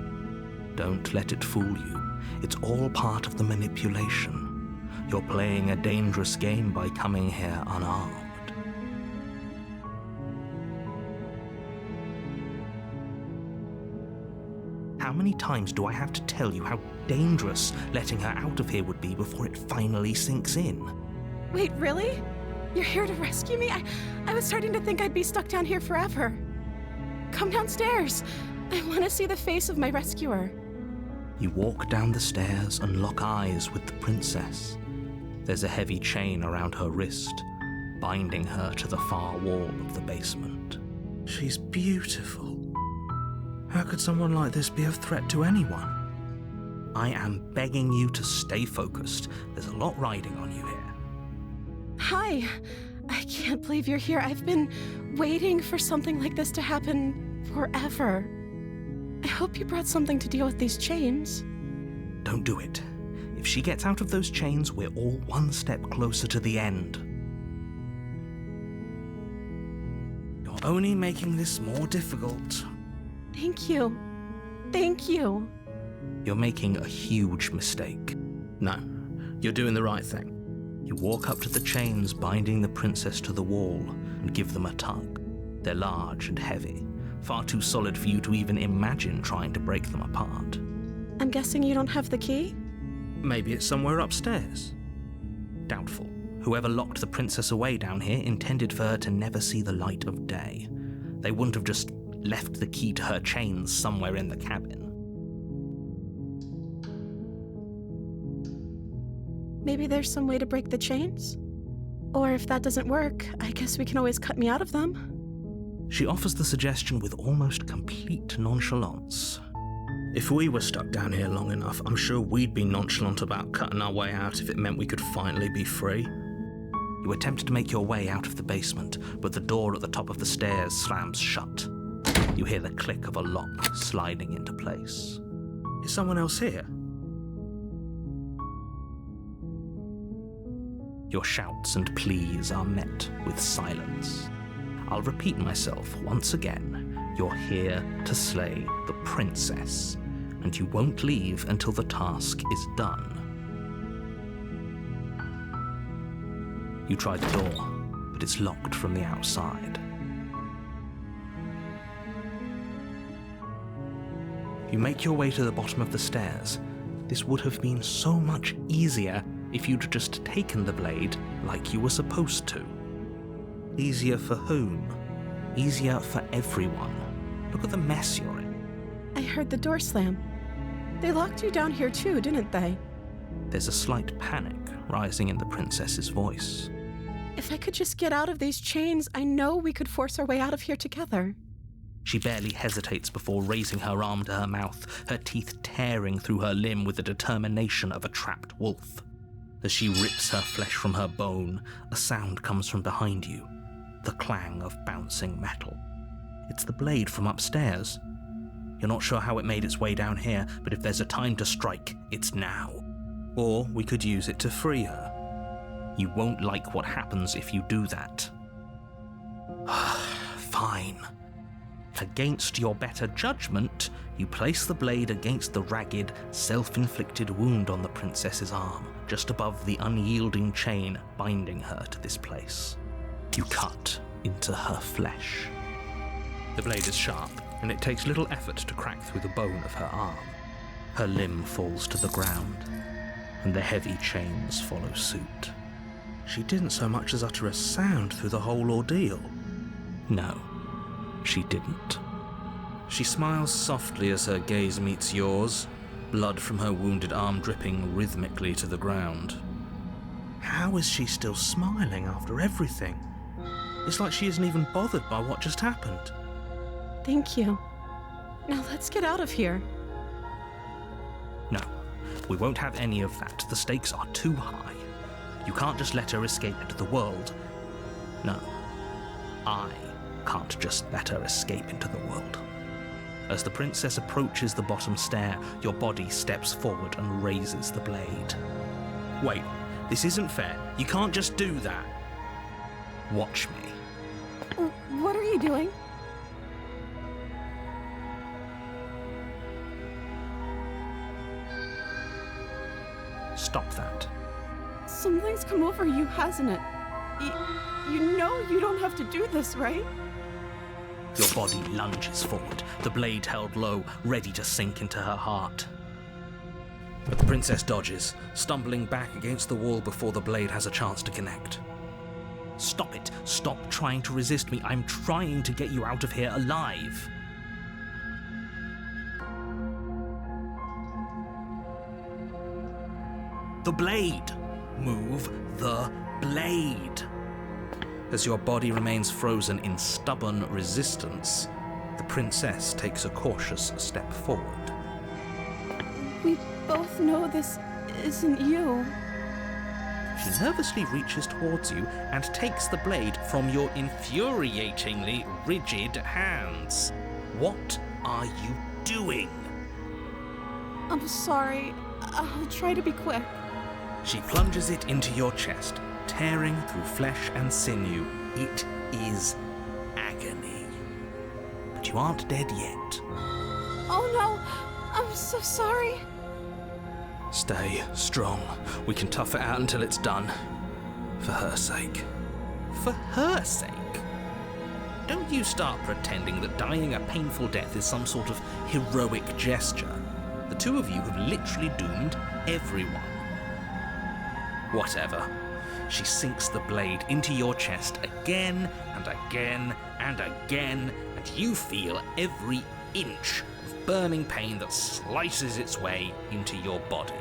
Don't let it fool you. It's all part of the manipulation. You're playing a dangerous game by coming here unarmed. How many times do I have to tell you how dangerous letting her out of here would be before it finally sinks in? Wait, really? You're here to rescue me? I was starting to think I'd be stuck down here forever. Come downstairs. I want to see the face of my rescuer. You walk down the stairs and lock eyes with the princess. There's a heavy chain around her wrist, binding her to the far wall of the basement. She's beautiful. How could someone like this be of threat to anyone? I am begging you to stay focused. There's a lot riding on you here. Hi. I can't believe you're here. I've been waiting for something like this to happen forever. I hope you brought something to deal with these chains. Don't do it. If she gets out of those chains, we're all one step closer to the end. You're only making this more difficult. Thank you. Thank you. You're making a huge mistake. No, you're doing the right thing. You walk up to the chains binding the princess to the wall and give them a tug. They're large and heavy, far too solid for you to even imagine trying to break them apart. I'm guessing you don't have the key? Maybe it's somewhere upstairs. Doubtful. Whoever locked the princess away down here intended for her to never see the light of day. They wouldn't have just left the key to her chains somewhere in the cabin. Maybe there's some way to break the chains? Or if that doesn't work, I guess we can always cut me out of them. She offers the suggestion with almost complete nonchalance. If we were stuck down here long enough, I'm sure we'd be nonchalant about cutting our way out if it meant we could finally be free. You attempt to make your way out of the basement, but the door at the top of the stairs slams shut. You hear the click of a lock sliding into place. Is someone else here? Your shouts and pleas are met with silence. I'll repeat myself once again. You're here to slay the princess, and you won't leave until the task is done. You try the door, but it's locked from the outside. You make your way to the bottom of the stairs. This would have been so much easier if you'd just taken the blade like you were supposed to. Easier for whom? Easier for everyone. Look at the mess you're in. I heard the door slam. They locked you down here too, didn't they? There's a slight panic rising in the princess's voice. If I could just get out of these chains, I know we could force our way out of here together. She barely hesitates before raising her arm to her mouth, her teeth tearing through her limb with the determination of a trapped wolf. As she rips her flesh from her bone, a sound comes from behind you, the clang of bouncing metal. It's the blade from upstairs. You're not sure how it made its way down here, but if there's a time to strike, it's now. Or we could use it to free her. You won't like what happens if you do that. Fine. Against your better judgment, you place the blade against the ragged, self-inflicted wound on the princess's arm, just above the unyielding chain binding her to this place. You cut into her flesh. The blade is sharp, and it takes little effort to crack through the bone of her arm. Her limb falls to the ground, and the heavy chains follow suit. She didn't so much as utter a sound through the whole ordeal. No, she didn't. She smiles softly as her gaze meets yours, blood from her wounded arm dripping rhythmically to the ground. How is she still smiling after everything? It's like she isn't even bothered by what just happened. Thank you. Now let's get out of here. No, we won't have any of that. The stakes are too high. You can't just let her escape into the world. No, I can't just let her escape into the world. As the princess approaches the bottom stair, your body steps forward and raises the blade. Wait, This isn't fair. You can't just do that. Watch me. What are you doing? Stop that. Something's come over you, hasn't it? You know you don't have to do this, right? Your body lunges forward, the blade held low, ready to sink into her heart. But the princess dodges, stumbling back against the wall before the blade has a chance to connect. Stop it. Stop trying to resist me. I'm trying to get you out of here alive. The blade. Move the blade. As your body remains frozen in stubborn resistance, the princess takes a cautious step forward. We both know this isn't you. She nervously reaches towards you and takes the blade from your infuriatingly rigid hands. What are you doing? I'm sorry. I'll try to be quick. She plunges it into your chest, tearing through flesh and sinew. It is agony. But you aren't dead yet. Oh no! I'm so sorry. Stay strong. We can tough it out until it's done. For her sake. For her sake? Don't you start pretending that dying a painful death is some sort of heroic gesture. The two of you have literally doomed everyone. Whatever. She sinks the blade into your chest again and again and again, and you feel every inch of burning pain that slices its way into your body.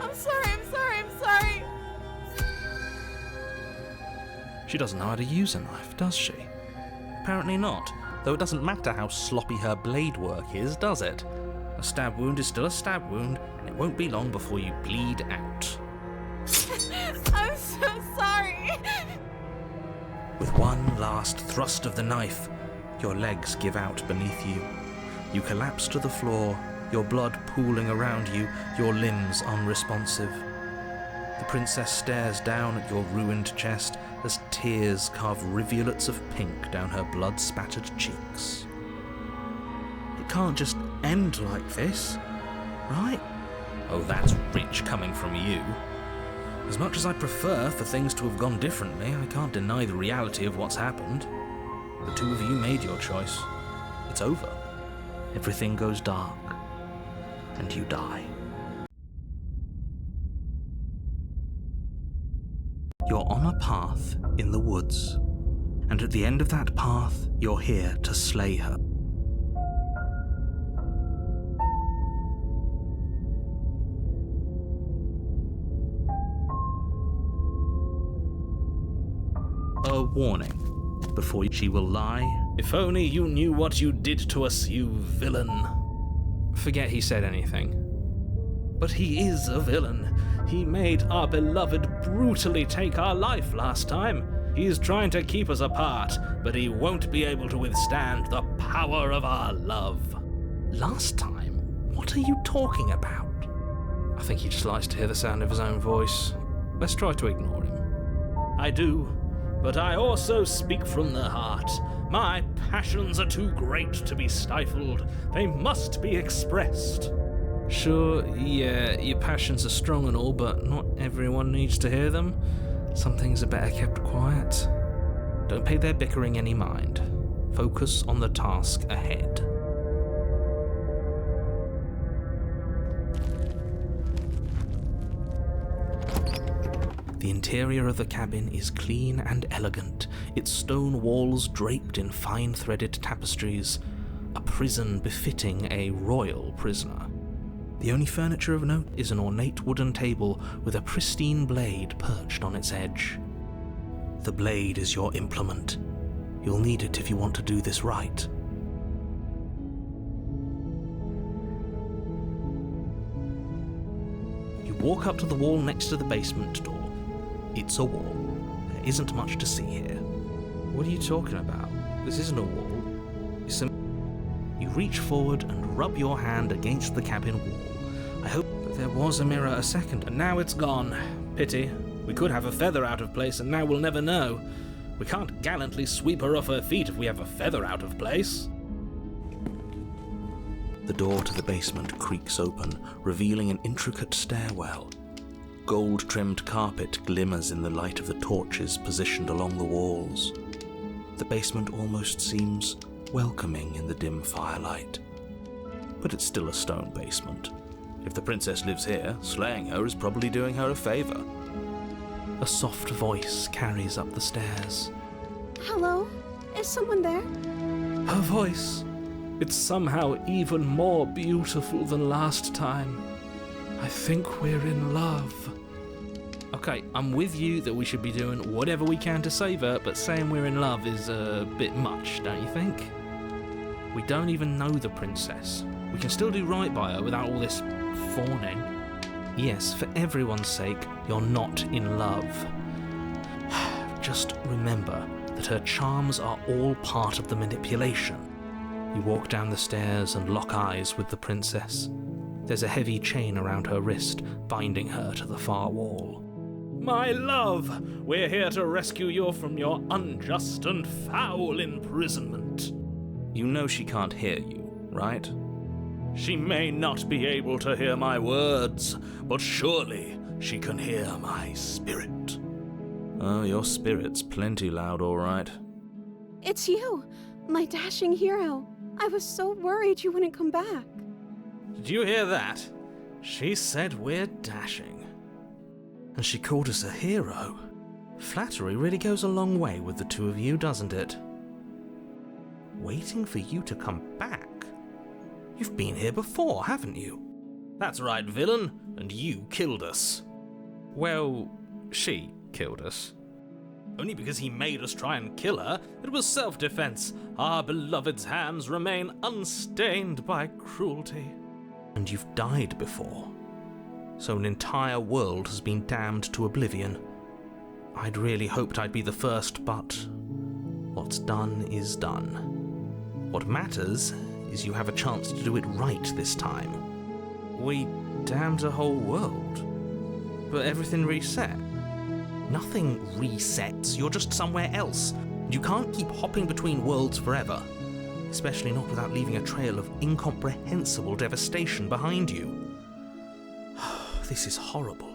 I'm sorry. She doesn't know how to use a knife, does she? Apparently not, though it doesn't matter how sloppy her blade work is, does it? A stab wound is still a stab wound, and it won't be long before you bleed out. I'm so sorry. With one last thrust of the knife, your legs give out beneath you. You collapse to the floor, your blood pooling around you, your limbs unresponsive. The princess stares down at your ruined chest as tears carve rivulets of pink down her blood-spattered cheeks. It can't just end like this, right? Oh, that's rich coming from you. As much as I prefer for things to have gone differently, I can't deny the reality of what's happened. The two of you made your choice. It's over. Everything goes dark, and you die. You're on a path in the woods, and at the end of that path, you're here to slay her. A warning. Before she will lie, "If only you knew what you did to us, you villain." Forget he said anything. But he is a villain. He made our beloved brutally take our life last time. He's trying to keep us apart, but he won't be able to withstand the power of our love. Last time? What are you talking about? I think he just likes to hear the sound of his own voice. Let's try to ignore him. I do. But I also speak from the heart. My passions are too great to be stifled. They must be expressed. Sure, yeah, your passions are strong and all, but not everyone needs to hear them. Some things are better kept quiet. Don't pay their bickering any mind. Focus on the task ahead. The interior of the cabin is clean and elegant, its stone walls draped in fine-threaded tapestries, a prison befitting a royal prisoner. The only furniture of note is an ornate wooden table with a pristine blade perched on its edge. The blade is your implement. You'll need it if you want to do this right. You walk up to the wall next to the basement door. It's a wall. There isn't much to see here. What are you talking about? This isn't a wall. You reach forward and rub your hand against the cabin wall. I hope, but There was a mirror a second, and now it's gone. Pity. We could have a feather out of place, and now we'll never know. We can't gallantly sweep her off her feet if we have a feather out of place. The door to the basement creaks open, revealing an intricate stairwell. Gold-trimmed carpet glimmers in the light of the torches positioned along the walls. The basement almost seems welcoming in the dim firelight. But it's still a stone basement. If the princess lives here, slaying her is probably doing her a favor. A soft voice carries up the stairs. Hello? Is someone there? Her voice. It's somehow even more beautiful than last time. I think we're in love. Okay, I'm with you that we should be doing whatever we can to save her, but saying we're in love is a bit much, don't you think? We don't even know the princess. We can still do right by her without all this fawning. Yes, for everyone's sake, you're not in love. Just remember that her charms are all part of the manipulation. You walk down the stairs and lock eyes with the princess. There's a heavy chain around her wrist, binding her to the far wall. My love, we're here to rescue you from your unjust and foul imprisonment. You know she can't hear you, right? She may not be able to hear my words, but surely she can hear my spirit. Oh, your spirit's plenty loud, all right. It's you, my dashing hero. I was so worried you wouldn't come back. Did you hear that? She said we're dashing. And she called us a hero. Flattery really goes a long way with the two of you, doesn't it? Waiting for you to come back? You've been here before, haven't you? That's right, villain, and you killed us. Well, she killed us. Only because he made us try and kill her. It was self-defense. Our beloved's hands remain unstained by cruelty. And you've died before. So an entire world has been damned to oblivion. I'd really hoped I'd be the first, but what's done is done. What matters is you have a chance to do it right this time. We damned a whole world, but everything reset. Nothing resets, you're just somewhere else. You can't keep hopping between worlds forever, especially not without leaving a trail of incomprehensible devastation behind you. This is horrible.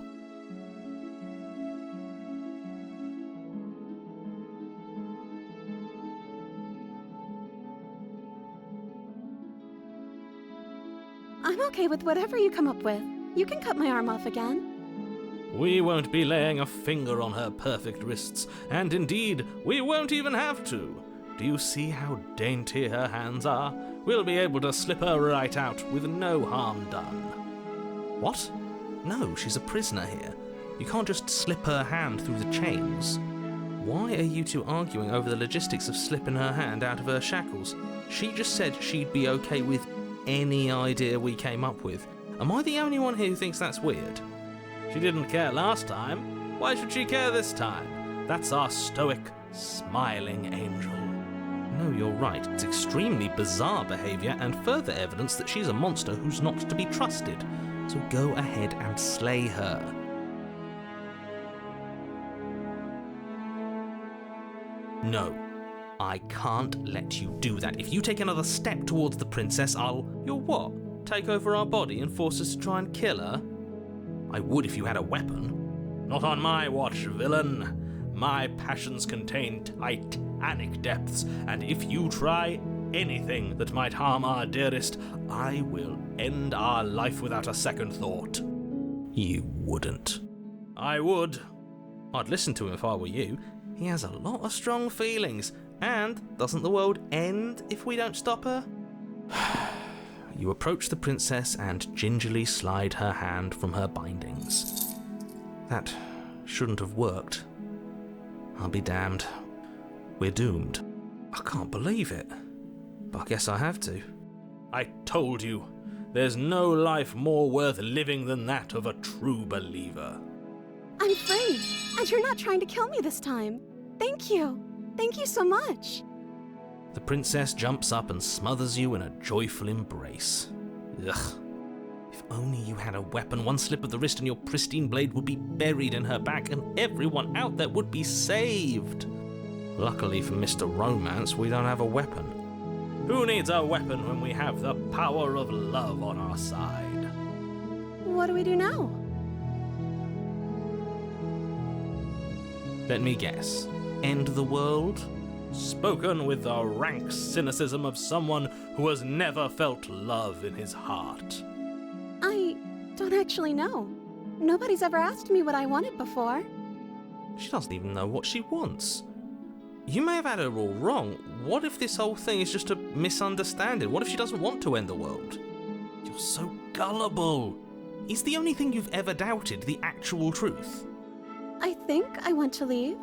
I'm okay with whatever you come up with. You can cut my arm off again. We won't be laying a finger on her perfect wrists, and indeed, we won't even have to. Do you see how dainty her hands are? We'll be able to slip her right out with no harm done. What? No, she's a prisoner here. You can't just slip her hand through the chains. Why are you two arguing over the logistics of slipping her hand out of her shackles? She just said she'd be okay with any idea we came up with. Am I the only one here who thinks that's weird? She didn't care last time. Why should she care this time? That's our stoic, smiling angel. No, you're right. It's extremely bizarre behavior and further evidence that she's a monster who's not to be trusted. So go ahead and slay her. No, I can't let you do that. If you take another step towards the princess, You'll what? Take over our body and force us to try and kill her? I would if you had a weapon. Not on my watch, villain. My passions contain titanic depths, and if you try anything that might harm our dearest, I will end our life without a second thought. You wouldn't. I would. I'd listen to him if I were you. He has a lot of strong feelings, and doesn't the world end if we don't stop her? You approach the princess and gingerly slide her hand from her bindings. That shouldn't have worked. I'll be damned. We're doomed. I can't believe it. But I guess I have to. I told you, there's no life more worth living than that of a true believer. I'm free, and you're not trying to kill me this time. Thank you. Thank you so much. The princess jumps up and smothers you in a joyful embrace. Ugh. If only you had a weapon, one slip of the wrist and your pristine blade would be buried in her back and everyone out there would be saved. Luckily for Mr. Romance, we don't have a weapon. Who needs a weapon when we have the power of love on our side? What do we do now? Let me guess. End the world? Spoken with the rank cynicism of someone who has never felt love in his heart. I don't actually know. Nobody's ever asked me what I wanted before. She doesn't even know what she wants. You may have had her all wrong. What if this whole thing is just a misunderstanding? What if she doesn't want to end the world? You're so gullible. Is the only thing you've ever doubted the actual truth? I think I want to leave.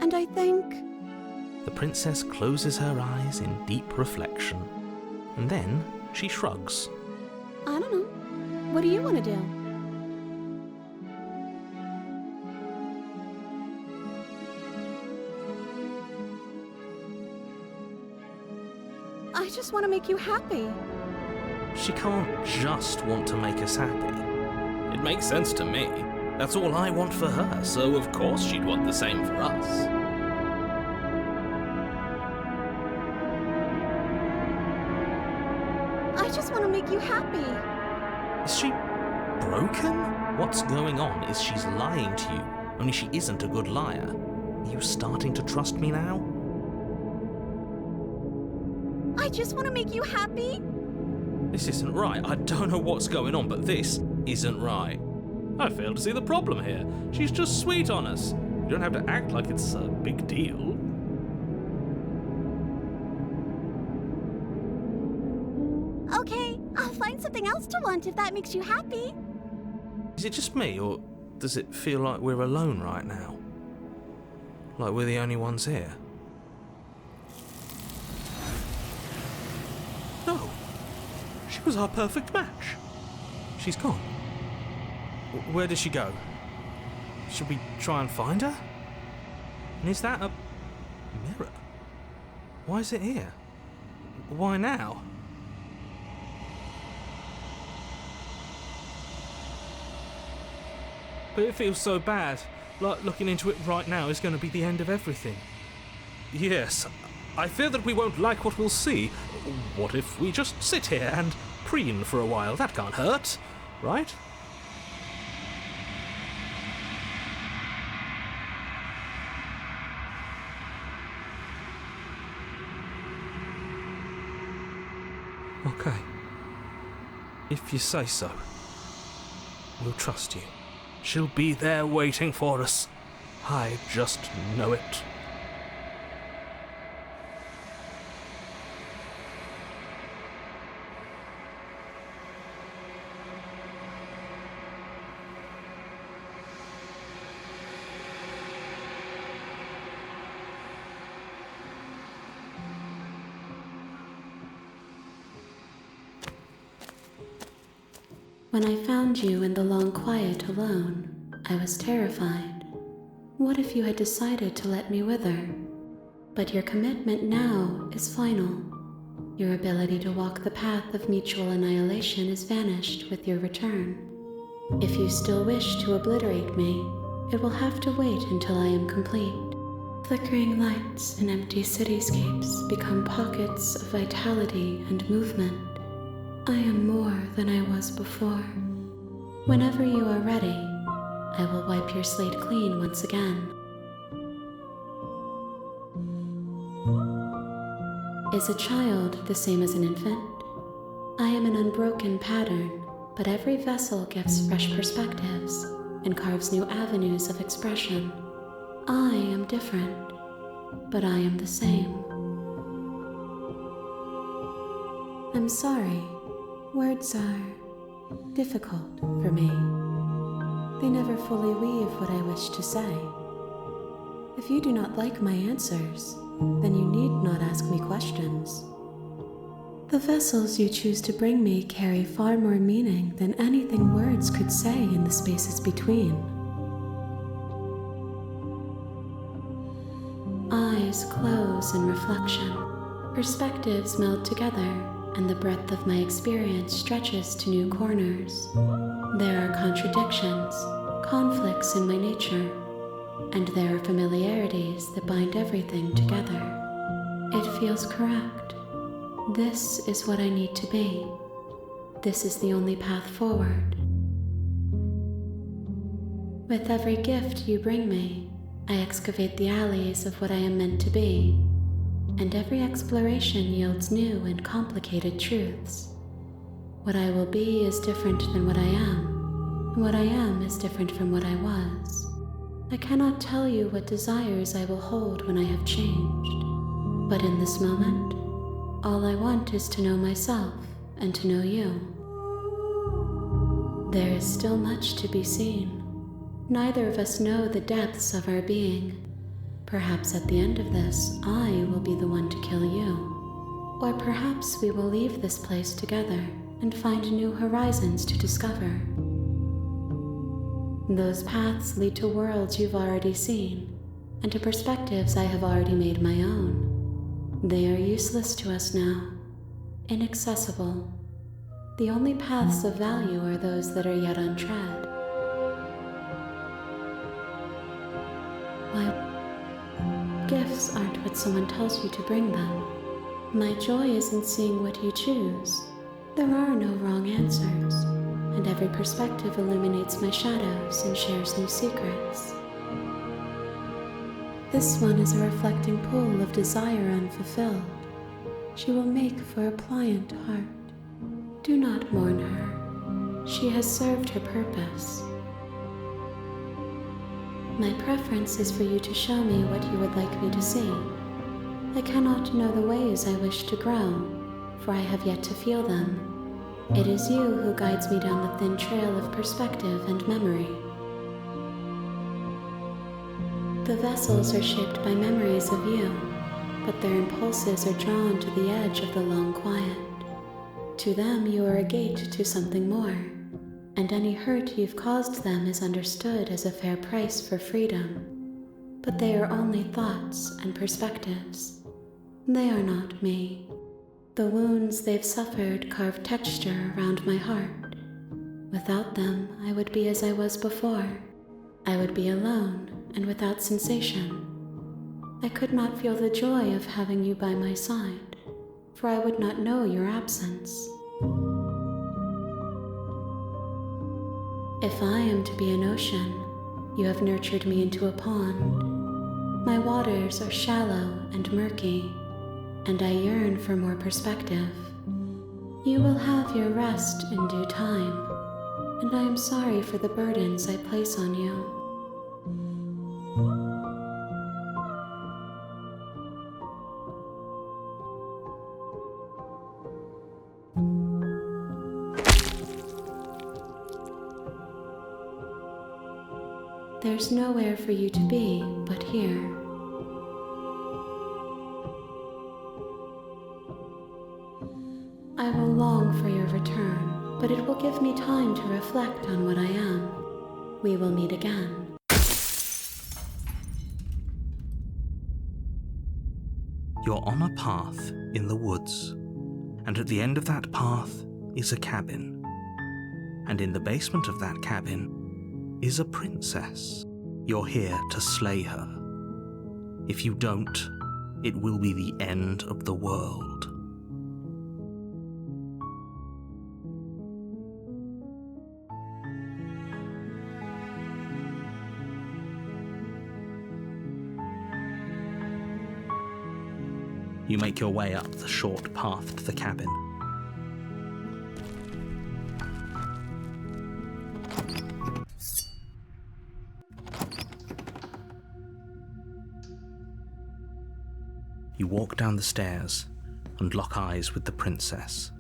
And I think... The princess closes her eyes in deep reflection. And then she shrugs. I don't know. What do you want to do? I just want to make you happy. She can't just want to make us happy. It makes sense to me. That's all I want for her, so of course she'd want the same for us. I just want to make you happy. Is she broken? What's going on is she's lying to you, only she isn't a good liar. Are you starting to trust me now? I just want to make you happy. This isn't right. I don't know what's going on, but this isn't right. I fail to see the problem here. She's just sweet on us. You don't have to act like it's a big deal. Okay, I'll find something else to want if that makes you happy. Is it just me, or does it feel like we're alone right now? Like we're the only ones here? No. She was our perfect match. She's gone. Where did she go? Should we try and find her? And is that a mirror? Why is it here? Why now? But it feels so bad. Like looking into it right now is going to be the end of everything. Yes, I fear that we won't like what we'll see. What if we just sit here and preen for a while? That can't hurt, right? Okay. If you say so, we'll trust you. She'll be there waiting for us. I just know it. When I found you in the long quiet alone, I was terrified. What if you had decided to let me wither? But your commitment now is final. Your ability to walk the path of mutual annihilation is vanished with your return. If you still wish to obliterate me, it will have to wait until I am complete. Flickering lights and empty cityscapes become pockets of vitality and movement. I am more than I was before. Whenever you are ready, I will wipe your slate clean once again. Is a child the same as an infant? I am an unbroken pattern, but every vessel gives fresh perspectives and carves new avenues of expression. I am different, but I am the same. I'm sorry. Words are difficult for me. They never fully weave what I wish to say. If you do not like my answers, then you need not ask me questions. The vessels you choose to bring me carry far more meaning than anything words could say in the spaces between. Eyes close in reflection. Perspectives meld together, and the breadth of my experience stretches to new corners. There are contradictions, conflicts in my nature, and there are familiarities that bind everything together. It feels correct. This is what I need to be. This is the only path forward. With every gift you bring me, I excavate the alleys of what I am meant to be, and every exploration yields new and complicated truths. What I will be is different than what I am, and what I am is different from what I was. I cannot tell you what desires I will hold when I have changed, but in this moment, all I want is to know myself and to know you. There is still much to be seen. Neither of us know the depths of our being. Perhaps at the end of this, I will be the one to kill you. Or perhaps we will leave this place together and find new horizons to discover. Those paths lead to worlds you've already seen, and to perspectives I have already made my own. They are useless to us now, inaccessible. The only paths of value are those that are yet untread. Gifts aren't what someone tells you to bring them. My joy is in seeing what you choose. There are no wrong answers, and every perspective illuminates my shadows and shares new secrets. This one is a reflecting pool of desire unfulfilled. She will make for a pliant heart. Do not mourn her. She has served her purpose. My preference is for you to show me what you would like me to see. I cannot know the ways I wish to grow, for I have yet to feel them. It is you who guides me down the thin trail of perspective and memory. The vessels are shaped by memories of you, but their impulses are drawn to the edge of the long quiet. To them you are a gate to something more, and any hurt you've caused them is understood as a fair price for freedom. But they are only thoughts and perspectives. They are not me. The wounds they've suffered carve texture around my heart. Without them, I would be as I was before. I would be alone and without sensation. I could not feel the joy of having you by my side, for I would not know your absence. If I am to be an ocean, you have nurtured me into a pond. My waters are shallow and murky, and I yearn for more perspective. You will have your rest in due time, and I am sorry for the burdens I place on you. There's nowhere for you to be but here. I will long for your return, but it will give me time to reflect on what I am. We will meet again. You're on a path in the woods, and at the end of that path is a cabin. And in the basement of that cabin is a princess. You're here to slay her. If you don't, it will be the end of the world. You make your way up the short path to the cabin. You walk down the stairs and lock eyes with the princess.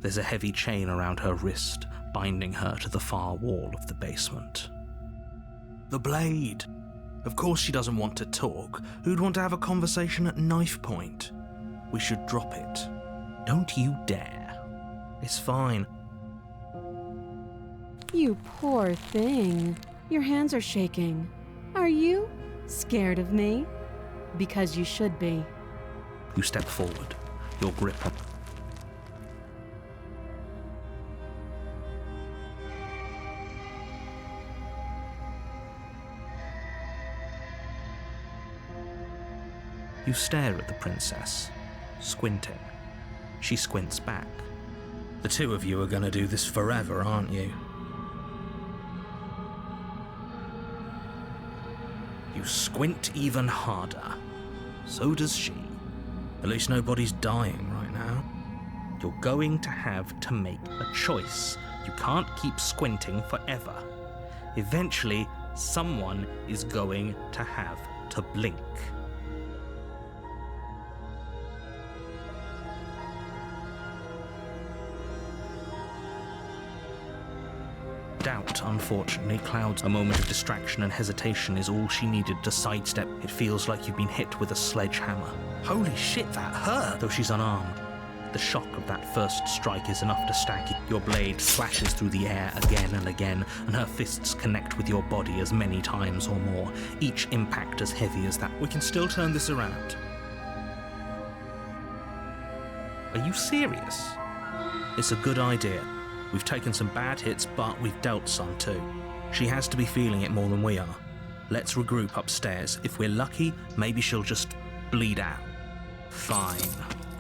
There's a heavy chain around her wrist, binding her to the far wall of the basement. The blade! Of course she doesn't want to talk. Who'd want to have a conversation at knife point? We should drop it. Don't you dare. It's fine. You poor thing. Your hands are shaking. Are you scared of me? Because you should be. You step forward, your grip on. You stare at the princess, squinting. She squints back. The two of you are gonna do this forever, aren't you? You squint even harder. So does she. At least nobody's dying right now. You're going to have to make a choice. You can't keep squinting forever. Eventually, someone is going to have to blink. Doubt, unfortunately, clouds a moment of distraction, and hesitation is all she needed to sidestep. It feels like you've been hit with a sledgehammer. Holy shit, that hurt! Though she's unarmed, the shock of that first strike is enough to stagger you. Your blade slashes through the air again and again, and her fists connect with your body as many times or more, each impact as heavy as that. We can still turn this around. Are you serious? It's a good idea. We've taken some bad hits, but we've dealt some too. She has to be feeling it more than we are. Let's regroup upstairs. If we're lucky, maybe she'll just bleed out. Fine.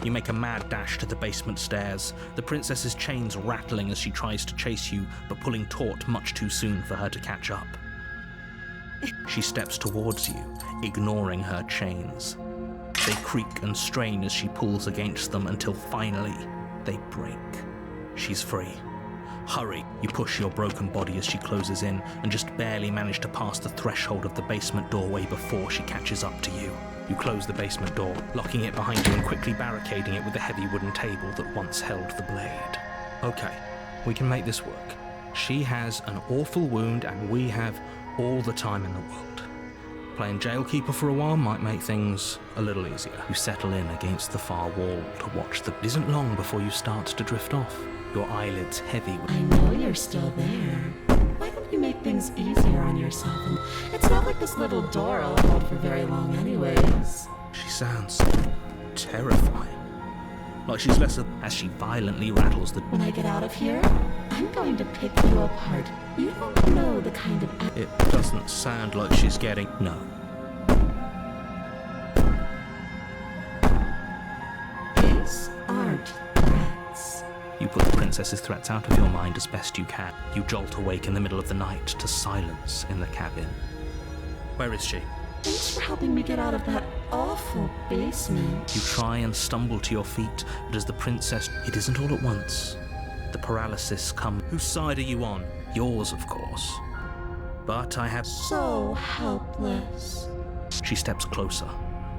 You make a mad dash to the basement stairs, the princess's chains rattling as she tries to chase you, but pulling taut much too soon for her to catch up. She steps towards you, ignoring her chains. They creak and strain as she pulls against them until finally they break. She's free. Hurry! You push your broken body as she closes in, and just barely manage to pass the threshold of the basement doorway before she catches up to you. You close the basement door, locking it behind you and quickly barricading it with the heavy wooden table that once held the blade. Okay, we can make this work. She has an awful wound and we have all the time in the world. Playing jailkeeper for a while might make things a little easier. You settle in against the far wall to watch the... It isn't long before you start to drift off. Your eyelids heavy. I know you're still there. Why don't you make things easier on yourself? And it's not like this little door will hold for very long anyways. She sounds terrifying. Like she's less as she violently rattles the... When I get out of here, I'm going to pick you apart. You don't know the kind of... It doesn't sound like she's getting... No. These aren't threats. You put the princess's threats out of your mind as best you can. You jolt awake in the middle of the night to silence in the cabin. Where is she? Thanks for helping me get out of that awful basement. You try and stumble to your feet, but as the princess... It isn't all at once. The paralysis comes... Whose side are you on? Yours, of course. But I have... So helpless. She steps closer,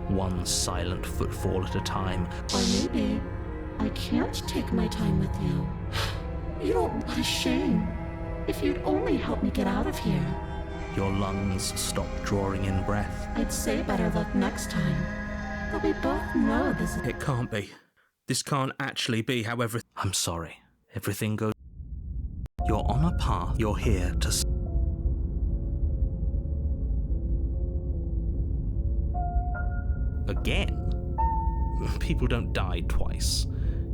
one silent footfall at a time. Or maybe I can't take my time with you. You don't... What a shame. If you'd only help me get out of here. Your lungs stop drawing in breath. I'd say better luck next time. But we both know this is... It can't be. This can't actually be how everything... I'm sorry. Everything goes... You're on a path. You're here to... Again? People don't die twice.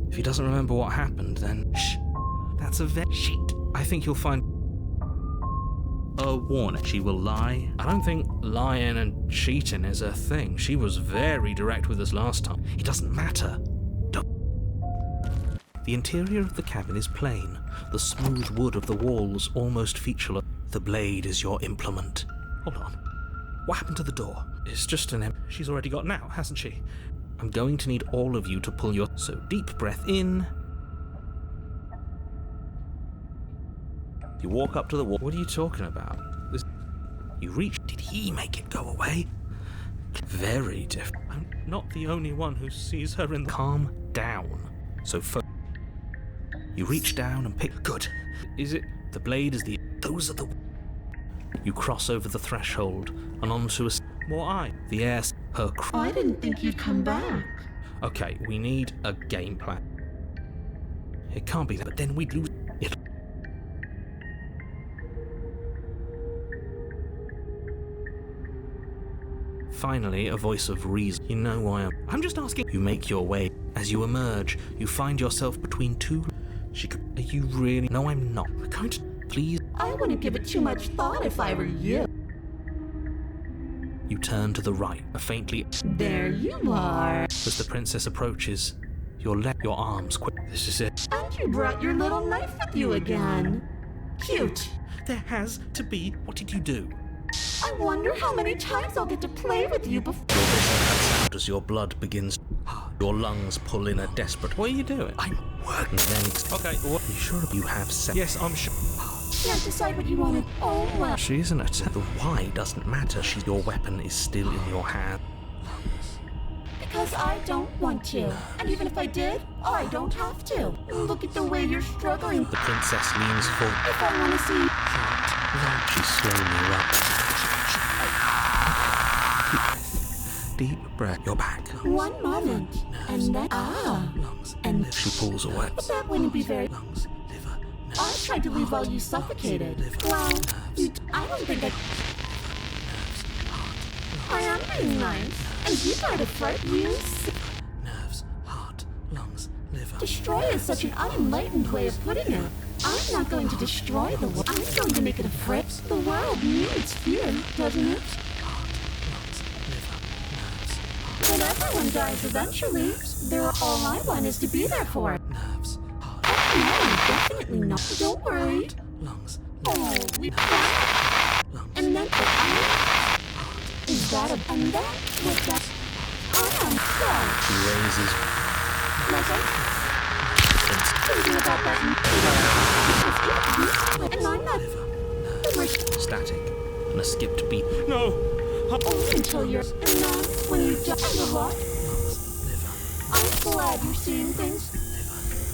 If he doesn't remember what happened, then... Shh. That's a shit. I think you'll find... A warning. She will lie. I don't think lying and cheating is a thing. She was very direct with us last time. It doesn't matter. Don't. The interior of the cabin is plain. The smooth wood of the walls almost featureless. The blade is your implement. Hold on. What happened to the door? It's just an She's already got now, hasn't she? I'm going to need all of you to pull your... So deep breath in. You walk up to the wall. What are you talking about? You reach... Did he make it go away? Very different. I'm not the only one who sees her in the... Calm down. So you reach down and pick... Good. Is it... The blade is the... Those are the... You cross over the threshold and onto a... More eye. The air... Her... I didn't think you'd come back. Okay, we need a game plan. It can't be that, but then we'd lose... It... Finally, a voice of reason. You know why I'm just asking. You make your way. As you emerge, you find yourself between two... She could... Are you really... No, I'm not. We're going to... Please... I wouldn't give it too much thought if I were you. You turn to the right, a faintly There you are. as the princess approaches. Your arms quick. This is it. And you brought your little knife with you again. Cute. There has to be. What did you do? I wonder how many times I'll get to play with you before. Your whistle sound as your blood begins. Your lungs pull in a desperate. What are you doing? I'm working. Then okay. What? Are you sure you have sex? Yes, I'm sure. Can't decide what you wanted. Oh well. She isn't a. The why doesn't matter. Your weapon is still in your hand. Because I don't want to. And even if I did, I don't have to. Look at the way you're struggling. The princess leans forward. If I want to see. She slowly runs. Deep breath. You're back. One moment. And then. And she pulls away. But that wouldn't be very. I tried to leave while you suffocated. Well, I don't think I am being nice. And you try to fright you. Nerves, heart, lungs, liver. Destroy is such an unenlightened way of putting it. I'm not going to destroy the world. I'm going to make it afraid. The world needs fear, doesn't it? But everyone dies eventually. All I want is to be there for it. Nerves, heart. No, definitely not. Don't worry. Lungs, Oh, we lungs. And then is that a and then with that I am She raises. like thinking about that and I'm not Static and a skipped beat. No! only until you're and then when you die a lot. I'm glad you're seeing things.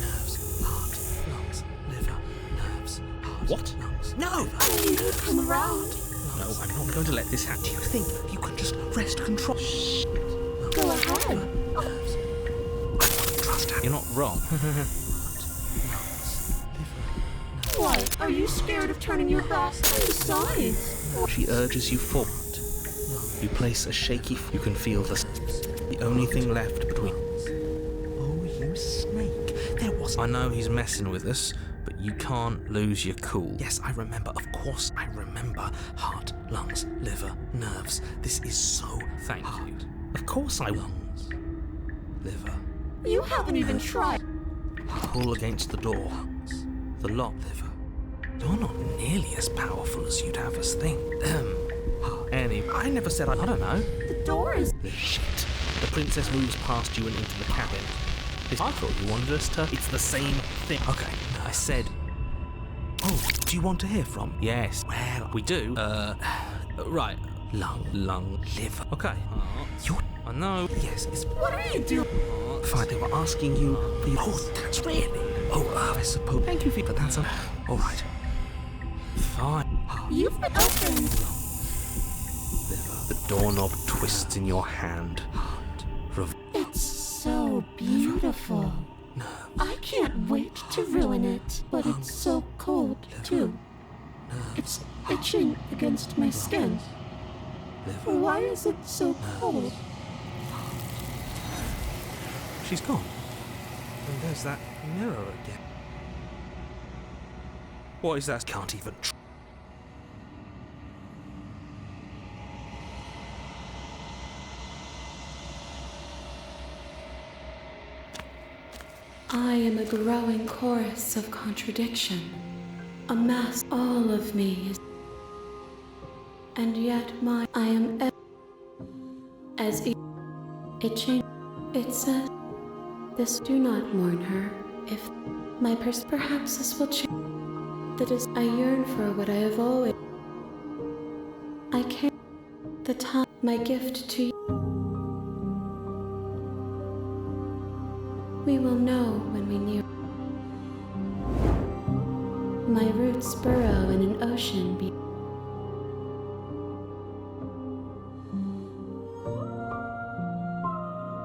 Nerves, heart, lungs, liver, nerves, heart. What? Lungs. No! I need you to come around. No, I'm not going to let this happen. Do you think you can just wrest control? Shh. Go ahead. Trust her. You're not wrong. What? Are you scared of turning your back? Besides, She urges you forward. You place a shaky. You can feel the only thing left between. Oh, you snake! There was. I know he's messing with us, but you can't lose your cool. Yes, I remember. Of course, I remember. Heart, lungs, liver, nerves. This is so. Thank you. Of course, I lungs, liver. you haven't even tried. Pull against the door. The lock, liver. You're not nearly as powerful as you'd have us think. Annie, I never said I don't know. The door is. Shit. The princess moves past you and into the cabin. I thought you wanted us to. It's the same thing. Okay, I said. Oh, do you want to hear from? Yes. Well, we do. Right. Lung, liver. Okay. I know. Yes, it's. What are you doing? Fine, they were asking you for your. Oh, that's really. Oh, I suppose. Thank you for that. That's all right. Fine. You've been open. The doorknob twists in your hand. It's so beautiful. I can't wait to ruin it, but it's so cold, too. It's itching against my skin. Why is it so cold? She's gone. And there's that mirror again. What is that? Can't even. I am a growing chorus of contradiction. A mass, all of me is. And yet I am as it changed. It says, this do not mourn her. If my perhaps this will change. That is, I yearn for what I have always. I can't. The time, my gift to you. We will know when we near. My roots burrow in an ocean.